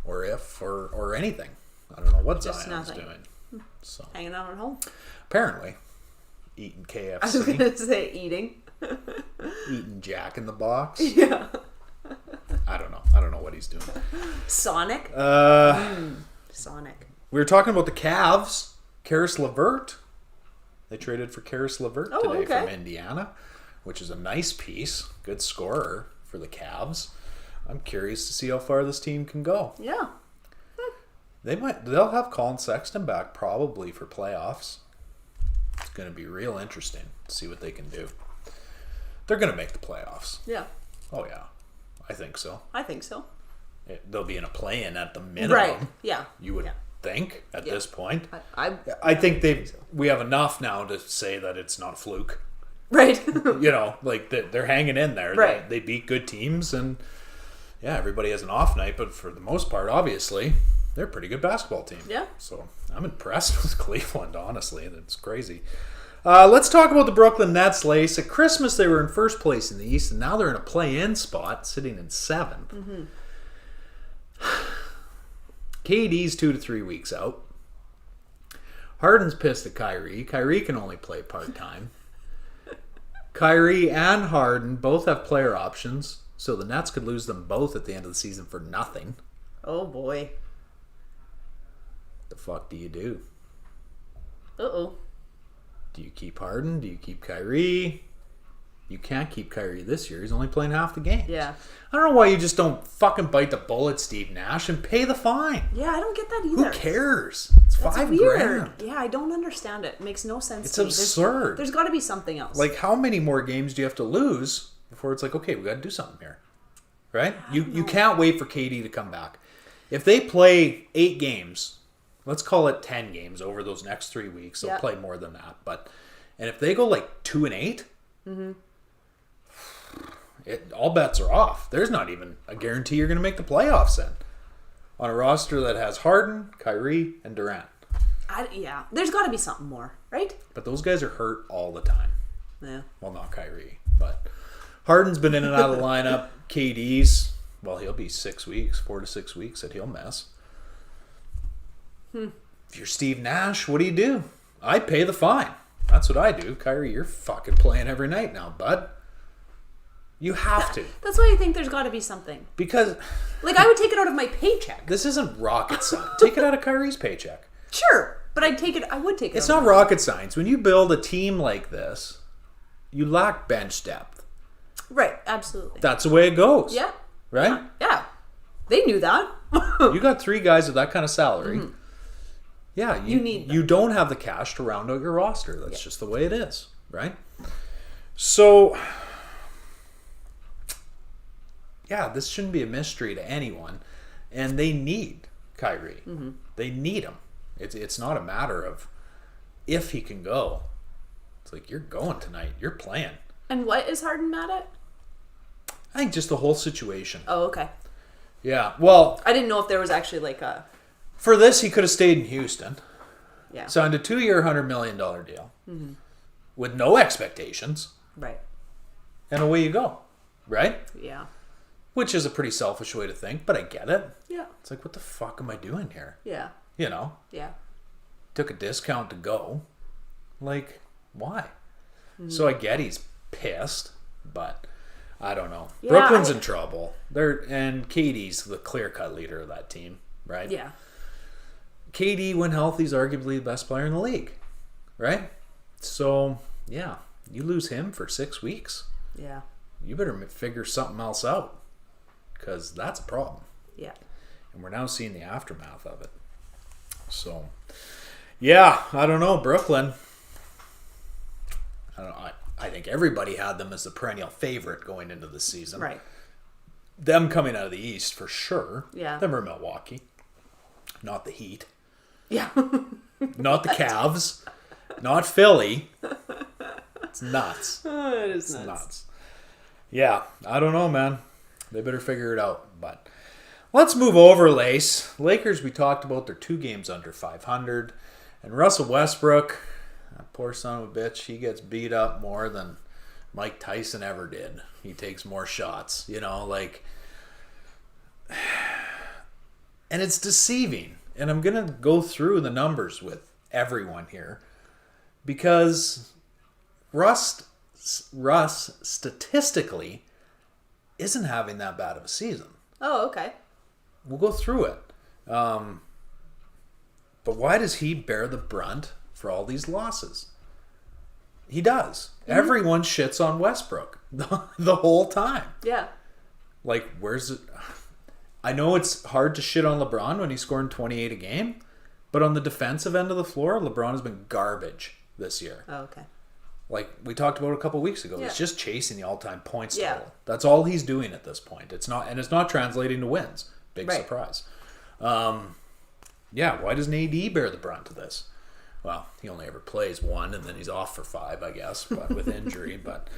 or if, or anything. I don't know what Just Zion's nothing. doing. So Hanging out at home. apparently, eating I was going KFC, to say eating. eating Jack in the Box. Yeah. I don't know what he's doing. Sonic. Sonic. We were talking about the Cavs. Karis LeVert. They traded for Karis LeVert today from Indiana, which is a nice piece. Good scorer for the Cavs. I'm curious to see how far this team can go. Yeah. They'll have Colin Sexton back probably for playoffs. It's going to be real interesting to see what they can do. They're going to make the playoffs. Yeah. Oh yeah, I think so. I think so. They'll be in a play-in at the minimum. Right. Yeah. You would think at this point. I think we have enough now to say that it's not a fluke. Right. Like they're hanging in there. Right. They beat good teams, and yeah, everybody has an off night, but for the most part, obviously, they're a pretty good basketball team. Yeah. So I'm impressed with Cleveland, honestly. It's crazy. Let's talk about the Brooklyn Nets, Lace. At Christmas, they were in first place in the East, and now they're in a play-in spot, sitting in 7th. Mm-hmm. KD's 2 to 3 weeks out. Harden's pissed at Kyrie. Kyrie can only play part-time. Kyrie and Harden both have player options, so the Nets could lose them both at the end of the season for nothing. Oh, boy. The fuck do you do? Uh-oh. Do you keep Harden? Do you keep Kyrie? You can't keep Kyrie this year. He's only playing half the games. Yeah. I don't know why you just don't fucking bite the bullet, Steve Nash, and pay the fine. Yeah, I don't get that either. Who cares? It's That's $5 weird. grand. Yeah, I don't understand it. It makes no sense It's to me. absurd. There's got to be something else. Like, how many more games do you have to lose before it's like, okay, we got to do something here, right? You can't wait for KD to come back. If they play 8 games, let's call it 10 games over those next 3 weeks. They'll play more than that, and if they go like 2-8, all bets are off. There's not even a guarantee you're going to make the playoffs then. On a roster that has Harden, Kyrie, and Durant. Yeah, there's got to be something more, right? But those guys are hurt all the time. Yeah. Well, not Kyrie, but Harden's been in and out of the lineup. KD's, well, he'll be 6 weeks, 4 to 6 weeks that he'll miss. If you're Steve Nash, what do? I pay the fine. That's what I do. Kyrie, you're fucking playing every night now, bud. You have to. That's why I think there's got to be something. Because... Like, I would take it out of my paycheck. This isn't rocket science. Take it out of Kyrie's paycheck. Sure, but I would take it. It's not rocket science. When you build a team like this, you lack bench depth. Right, absolutely. That's the way it goes. Yeah. Right? Yeah. They knew that. You got 3 guys with that kind of salary. Mm-hmm. Yeah, you need them. You don't have the cash to round out your roster. That's just the way it is, right? So, yeah, this shouldn't be a mystery to anyone. And they need Kyrie. Mm-hmm. They need him. It's not a matter of if he can go. It's like, you're going tonight. You're playing. And what is Harden mad at? I think just the whole situation. Oh, okay. Yeah, well... I didn't know if there was actually like a... For this, he could have stayed in Houston. Yeah. Signed a 2-year, $100 million deal. Mm-hmm. With no expectations. Right. And away you go. Right? Yeah. Which is a pretty selfish way to think, but I get it. Yeah. It's like, what the fuck am I doing here? Yeah. You know? Yeah. Took a discount to go. Like, why? Mm-hmm. So I get he's pissed, but I don't know. Yeah, Brooklyn's in trouble. And KD's the clear-cut leader of that team, right? Yeah. KD, when healthy, is arguably the best player in the league, right? So, yeah, you lose him for 6 weeks. Yeah. You better figure something else out, because that's a problem. Yeah. And we're now seeing the aftermath of it. So, yeah, I don't know. Brooklyn, I don't know. I think everybody had them as the perennial favorite going into the season. Right. Them coming out of the East for sure. Yeah. Them are Milwaukee. Not the Heat. Yeah. Not the Cavs. Not Philly. It's nuts. It is It's nuts. nuts. Yeah, I don't know, man. They better figure it out. But let's move over, Lace. Lakers, we talked about, they're 2 games under 500. And Russell Westbrook, that poor son of a bitch, he gets beat up more than Mike Tyson ever did. He takes more shots, you know, like... And it's deceiving. And I'm going to go through the numbers with everyone here. Because Russ statistically isn't having that bad of a season. Oh, okay. We'll go through it. But why does he bear the brunt for all these losses? He does. Mm-hmm. Everyone shits on Westbrook the whole time. Yeah. Like, where's it? I know it's hard to shit on LeBron when he's scoring 28 a game, but on the defensive end of the floor, LeBron has been garbage this year. Oh, okay. Like we talked about a couple weeks ago, Yeah. He's just chasing the all-time points Yeah. total. That's all he's doing at this point. It's not translating to wins. Big Right. surprise. Yeah, why doesn't AD bear the brunt of this? Well, he only ever plays 1, and then he's off for 5, I guess, but with injury. But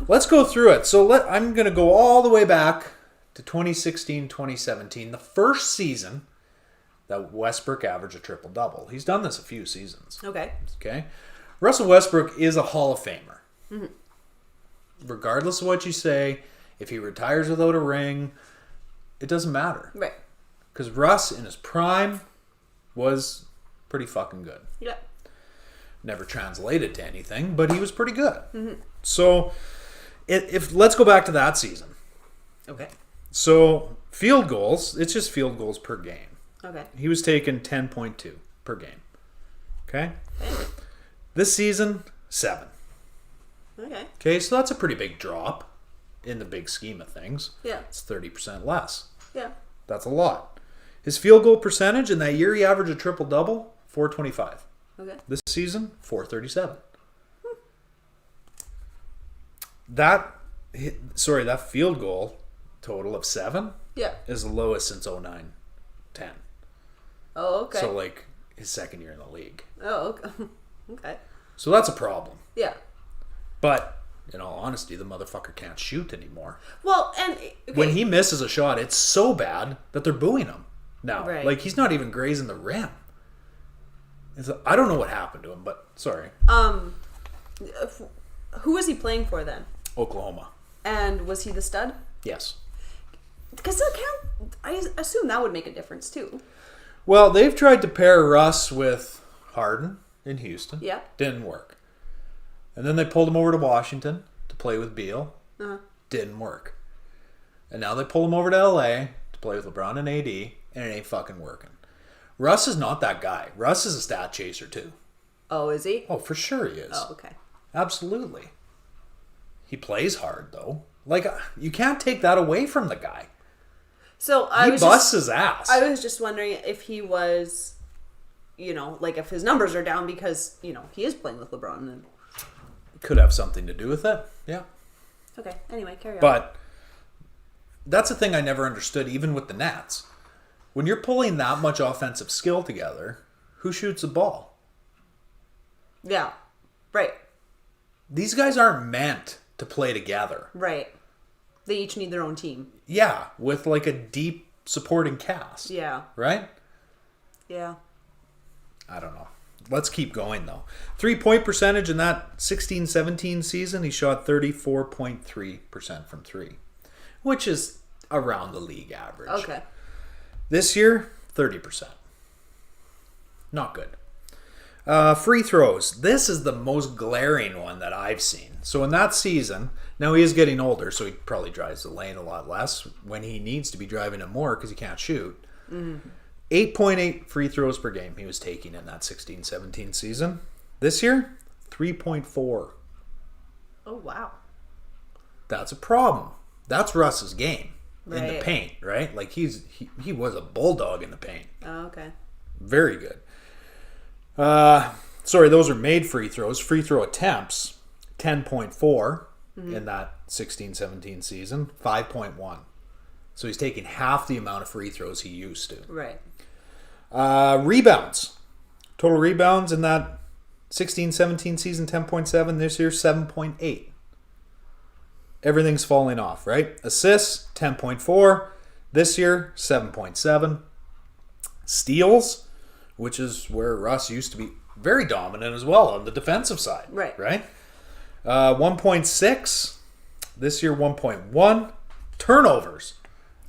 let's go through it. So I'm going to go all the way back to 2016, 2017, the first season that Westbrook averaged a triple-double. He's done this a few seasons. Okay. Okay? Russell Westbrook is a Hall of Famer. Mm-hmm. Regardless of what you say, if he retires without a ring, it doesn't matter. Right. Because Russ, in his prime, was pretty fucking good. Yeah. Never translated to anything, but he was pretty good. Mm-hmm. So, if let's go back to that season. Okay. So, field goals, it's just field goals per game. Okay. He was taking 10.2 per game. Okay? This season, 7. Okay. Okay, so that's a pretty big drop in the big scheme of things. Yeah. It's 30% less. Yeah. That's a lot. His field goal percentage in that year, he averaged a triple-double, 425. Okay. This season, 437. That field goal total of 7 Yeah. is the lowest since 09-10. Oh, okay. So, like, his second year in the league. Oh, okay. Okay. So that's a problem. Yeah. But, in all honesty, the motherfucker can't shoot anymore. Well, and okay. When he misses a shot, it's so bad that they're booing him now. Right. Like, he's not even grazing the rim. I don't know what happened to him, but sorry. Who was he playing for then? Oklahoma. And was he the stud? Yes. Because I assume that would make a difference too. Well, they've tried to pair Russ with Harden in Houston. Yeah. Didn't work. And then they pulled him over to Washington to play with Beal. Uh-huh. Didn't work. And now they pull him over to LA to play with LeBron and AD, and it ain't fucking working. Russ is not that guy. Russ is a stat chaser too. Oh, is he? Oh, for sure he is. Oh, okay. Absolutely. He plays hard though. Like, you can't take that away from the guy. So He busts his ass. I was just wondering if he was, like if his numbers are down because, he is playing with LeBron. And... Could have something to do with it. Yeah. Okay. Anyway, carry on. But that's the thing I never understood, even with the Nats. When you're pulling that much offensive skill together, who shoots the ball? Yeah. Right. These guys aren't meant to play together. Right. They each need their own team. Yeah, with like a deep supporting cast. Yeah. Right? Yeah. I don't know. Let's keep going though. 3-point percentage in that 16-17 season, he shot 34.3% from 3, which is around the league average. Okay. This year, 30%. Not good. Free throws. This is the most glaring one that I've seen. So in that season, now he is getting older, so he probably drives the lane a lot less when he needs to be driving it more because he can't shoot. 8.8 free throws per game he was taking in that 16-17 season. This year, 3.4. Oh, wow. That's a problem. That's Russ's game in the Right. paint, right? Like he was a bulldog in the paint. Oh, okay. Very good. Sorry, those are made free throws. Free throw attempts, 10.4 in that 16-17 season, 5.1. So he's taking half the amount of free throws he used to. Right. Rebounds. Total rebounds in that 16-17 season, 10.7. This year, 7.8. Everything's falling off, right? Assists, 10.4. This year, 7.7. Steals, which is where Russ used to be very dominant as well on the defensive side. Right. Right? 1.6. This year, 1.1. Turnovers.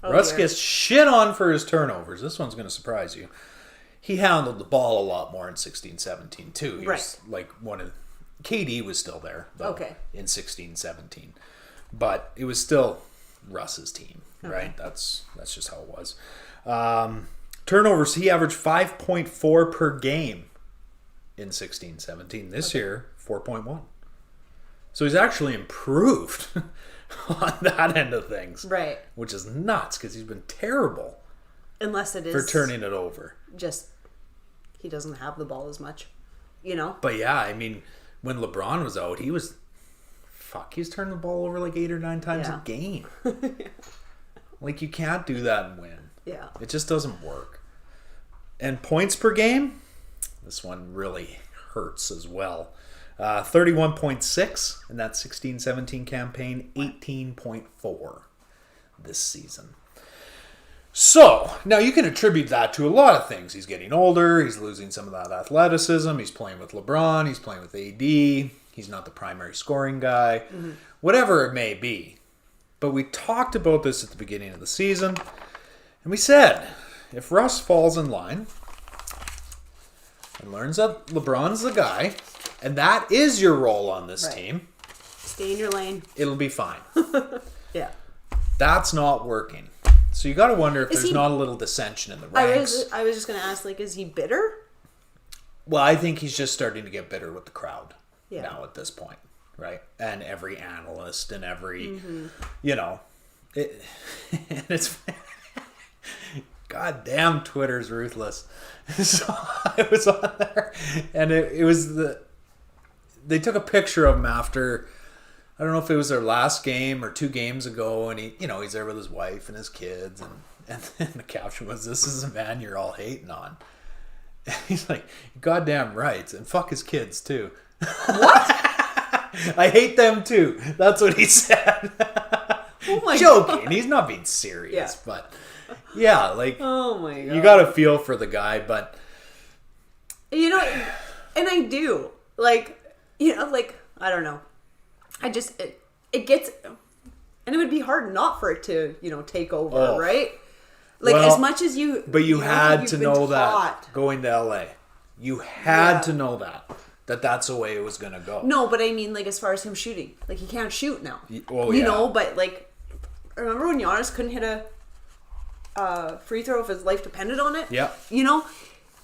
Russ gets shit on for his turnovers. This one's going to surprise you. He handled the ball a lot more in 16-17 too. He was like KD was still there though, in 16-17. But it was still Russ's team, right? That's just how it was. Turnovers, he averaged 5.4 per game in 16-17. This year, 4.1. So he's actually improved on that end of things. Right. Which is nuts because he's been terrible. Unless it is for turning it over. Just he doesn't have the ball as much, But yeah, I mean, when LeBron was out, he's turning the ball over like 8 or 9 times a game. Like you can't do that and win. Yeah. It just doesn't work. And points per game, this one really hurts as well. 31.6 in that 16-17 campaign, 18.4 this season. So, now you can attribute that to a lot of things. He's getting older, he's losing some of that athleticism, he's playing with LeBron, he's playing with AD, he's not the primary scoring guy, whatever it may be. But we talked about this at the beginning of the season, and we said, if Russ falls in line and learns that LeBron's the guy, and that is your role on this team, stay in your lane. It'll be fine. Yeah. That's not working. So you got to wonder if there's not a little dissension in the ranks. I was just going to ask, is he bitter? Well, I think he's just starting to get bitter with the crowd now at this point, right? And every analyst and every, and it's, goddamn, Twitter's ruthless. So I was on there, and it was they took a picture of him after, I don't know if it was their last game or 2 games ago, and he's there with his wife and his kids, and then the caption was, "This is a man you're all hating on." And he's like, "Goddamn right, and fuck his kids too." What? I hate them too. That's what he said. Oh my Joking. God. He's not being serious, but yeah, like, oh my God, you got to feel for the guy, but and I do like I don't know. I just it gets, and it would be hard not for it to take over, right? Like, well, as much as you, but you had to know that going to LA, you had to know that's the way it was gonna go. No, but I mean, like, as far as him shooting, like, he can't shoot now. Well, you know, but like, remember when Giannis couldn't hit a free throw if his life depended on it? Yeah.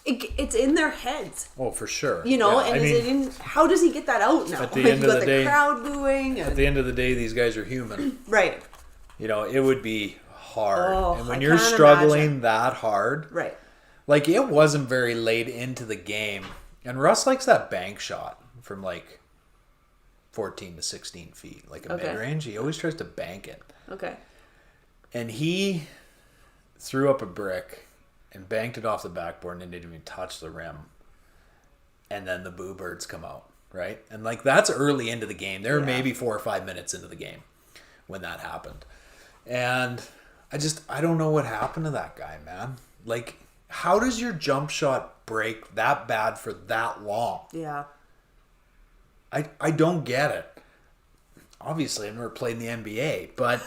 It's in their heads. Oh, for sure. And how does he get that out now? At the end of the day, crowd booing. At the end of the day, these guys are human. Right. It would be hard. Oh, and when you're struggling that hard, right? Like, it wasn't very late into the game, and Russ likes that bank shot from like 14 to 16 feet, like a mid-range. He always tries to bank it. Okay. And he threw up a brick and banked it off the backboard and didn't even touch the rim. And then the boo birds come out, right? And like, that's early into the game. They were maybe 4 or 5 minutes into the game when that happened. And I don't know what happened to that guy, man. Like, how does your jump shot break that bad for that long? Yeah. I don't get it. Obviously, I've never played in the NBA, but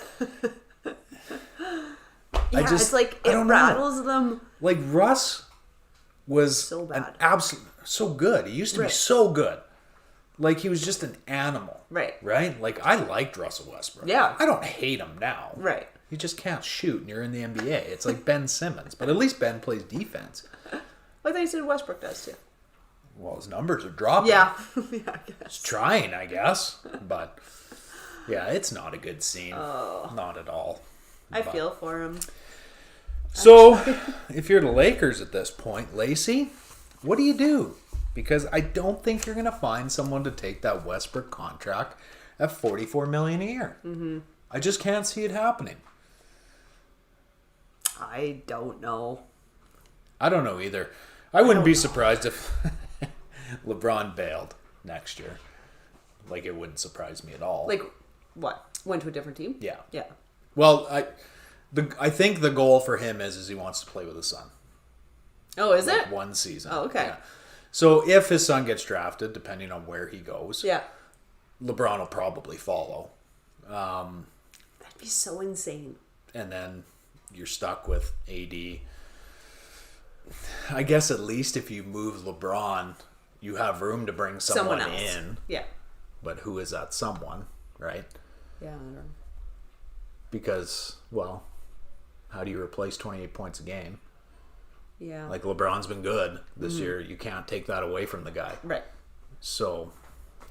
it's like it rattles them. Like, Russ was so bad. So good. He used to be so good. Like, he was just an animal. Right. Right? Like, I liked Russell Westbrook. Yeah. I don't hate him now. Right. He just can't shoot, and you're in the NBA. It's like Ben Simmons, but at least Ben plays defense. I thought you said Westbrook does too. Well, his numbers are dropping. Yeah. Yeah, I guess. He's trying, I guess. But, yeah, it's not a good scene. Oh. Not at all. I feel for him. So, if you're the Lakers at this point, Lacey, what do you do? Because I don't think you're going to find someone to take that Westbrook contract at $44 million a year. Mm-hmm. I just can't see it happening. I don't know. I don't know either. I wouldn't be surprised if LeBron bailed next year. Like, it wouldn't surprise me at all. Like, what? Went to a different team? Yeah. Yeah. Well, I think the goal for him is he wants to play with his son. Oh, is Like it? one season. Oh, okay. Yeah. So if his son gets drafted, depending on where he goes, Yeah. LeBron will probably follow. That'd be so insane. And then you're stuck with AD. I guess at least if you move LeBron, you have room to bring someone else. in. Yeah. But who is that someone, right? Yeah, I don't know. Because, well, how do you replace 28 points a game? Yeah. Like, LeBron's been good this year. You can't take that away from the guy. Right. So,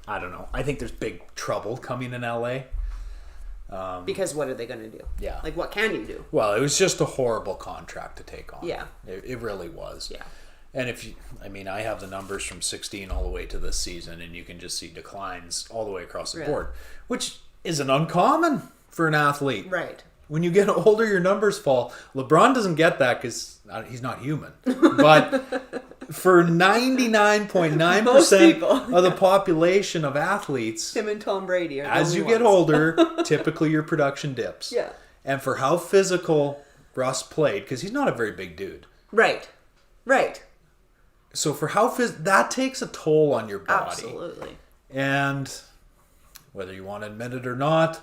I don't know. I think there's big trouble coming in LA. Because what are they going to do? Yeah. Like, what can you do? Well, it was just a horrible contract to take on. Yeah. It really was. Yeah. And I have the numbers from 16 all the way to this season, and you can just see declines all the way across the board, which isn't uncommon for an athlete. Right. When you get older, your numbers fall. LeBron doesn't get that because he's not human. But for 99.9% of the population of athletes, Him and Tom Brady are the as only you get ones. older, typically your production dips. Yeah. And for how physical Russ played, because he's not a very big dude. Right. Right. So for how that takes a toll on your body. Absolutely. And whether you want to admit it or not,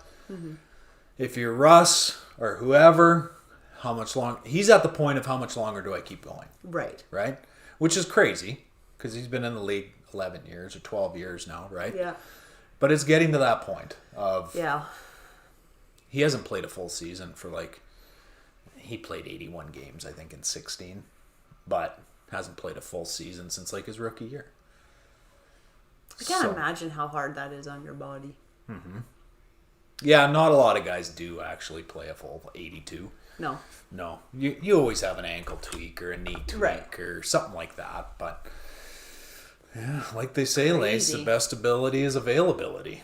if you're Russ or whoever, how much long he's at the point of how much longer do I keep going? Right. Right? Which is crazy because he's been in the league 11 years or 12 years now, right? Yeah. But it's getting to that point of Yeah. he hasn't played a full season for he played 81 games I think in 16, but hasn't played a full season since his rookie year. I can't imagine how hard that is on your body. Yeah, not a lot of guys do actually play a full 82. No. No, you always have an ankle tweak or a knee tweak or something like that. But yeah, like they say, Lace, the best ability is availability.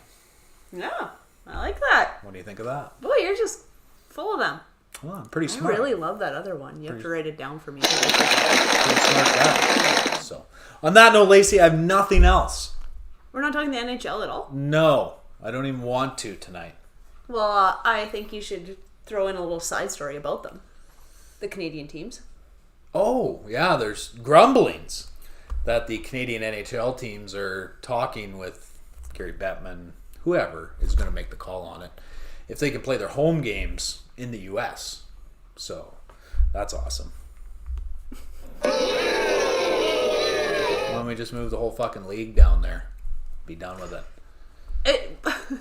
Yeah, I like that. What do you think of that? Boy, you're just full of them. Well, I'm pretty I smart. really love that other one. You have to write it down for me. Pretty smart guy. So, on that note, Lacey, I have nothing else. We're not talking the NHL at all? No, I don't even want to tonight. Well, I think you should throw in a little side story about them. The Canadian teams. Oh, yeah, there's grumblings that the Canadian NHL teams are talking with Gary Bettman, whoever is going to make the call on it, if they can play their home games in the U.S. So, that's awesome. Why don't we just move the whole fucking league down there? Be done with it.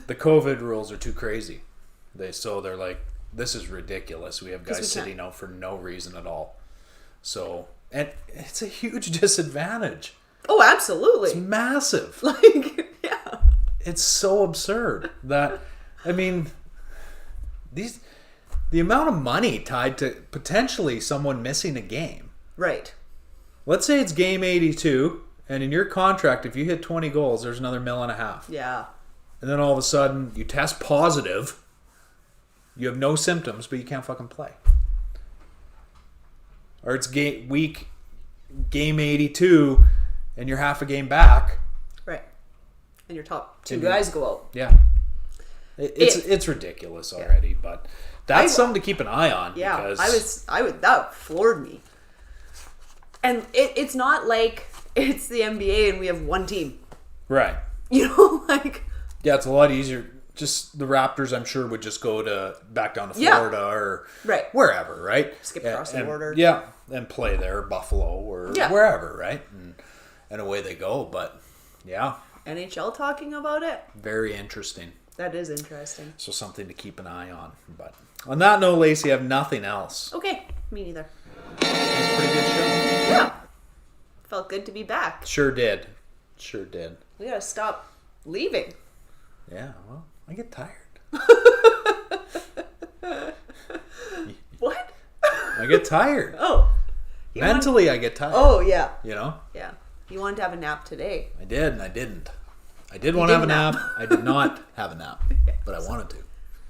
The COVID rules are too crazy. They're like, this is ridiculous. We have guys sitting out for no reason at all. So, and it's a huge disadvantage. Oh, absolutely. It's massive. Yeah. It's so absurd that, the amount of money tied to potentially someone missing a game. Right. Let's say it's game 82, and in your contract, if you hit 20 goals, there's another $1.5 million. Yeah. And then all of a sudden, you test positive, you have no symptoms, but you can't fucking play. Or it's game 82, and you're half a game back. Right. And your top two guys go out. Yeah. It's ridiculous already, but that's something to keep an eye on. Yeah, because that floored me. And it's not like it's the NBA and we have one team. Right. Yeah, it's a lot easier. Just the Raptors, I'm sure, would just go back down to Florida or wherever, right? Skip across the border. Yeah, and play there, Buffalo or wherever, right? And away they go. But yeah, NHL talking about it. Very interesting. That is interesting. So something to keep an eye on. But on that note, Lacey, I have nothing else. Okay, me neither. That's a pretty good show. Yeah. Felt good to be back. Sure did. Sure did. We gotta stop leaving. Yeah, well, I get tired. What? I get tired. Oh. Mentally, I get tired. Oh, yeah. You know? Yeah. You wanted to have a nap today. I did and I didn't. I did want to have a nap. I did not have a nap, but I wanted to.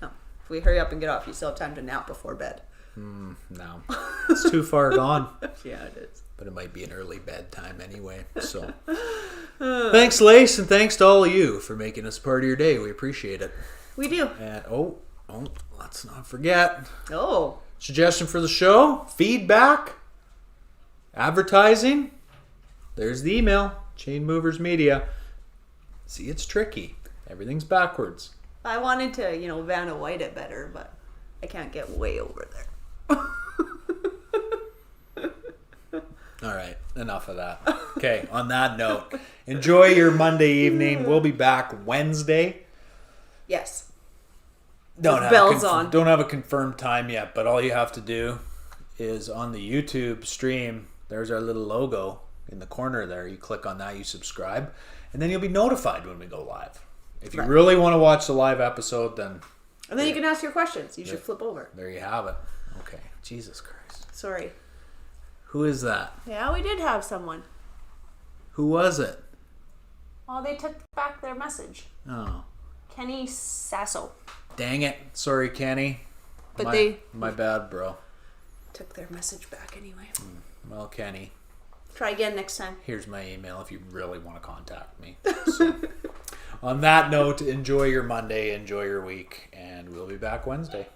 No. If we hurry up and get off, you still have time to nap before bed. No. It's too far gone. Yeah, it is. But it might be an early bedtime anyway. So, thanks, Lace, and thanks to all of you for making us part of your day. We appreciate it. We do. And let's not forget. Oh. Suggestion for the show, feedback, advertising. There's the email, Chainmovers Media. See, it's tricky. Everything's backwards. I wanted to, Vanna White it better, but I can't get way over there. All right, enough of that. Okay, on that note, enjoy your Monday evening. We'll be back Wednesday. Yes. Don't Don't have a confirmed time yet, but all you have to do is on the YouTube stream, there's our little logo in the corner there. You click on that, you subscribe, and then you'll be notified when we go live. If you really want to watch the live episode, then... And then you can ask your questions. You should flip over. There you have it. Okay. Jesus Christ. Sorry. Who is that? Yeah, we did have someone. Who was it? Well, they took back their message. Oh. Kenny Sasso. Dang it. Sorry, Kenny. But My bad, bro. Took their message back anyway. Well, Kenny. Try again next time. Here's my email if you really want to contact me. So, on that note, enjoy your Monday, enjoy your week, and we'll be back Wednesday.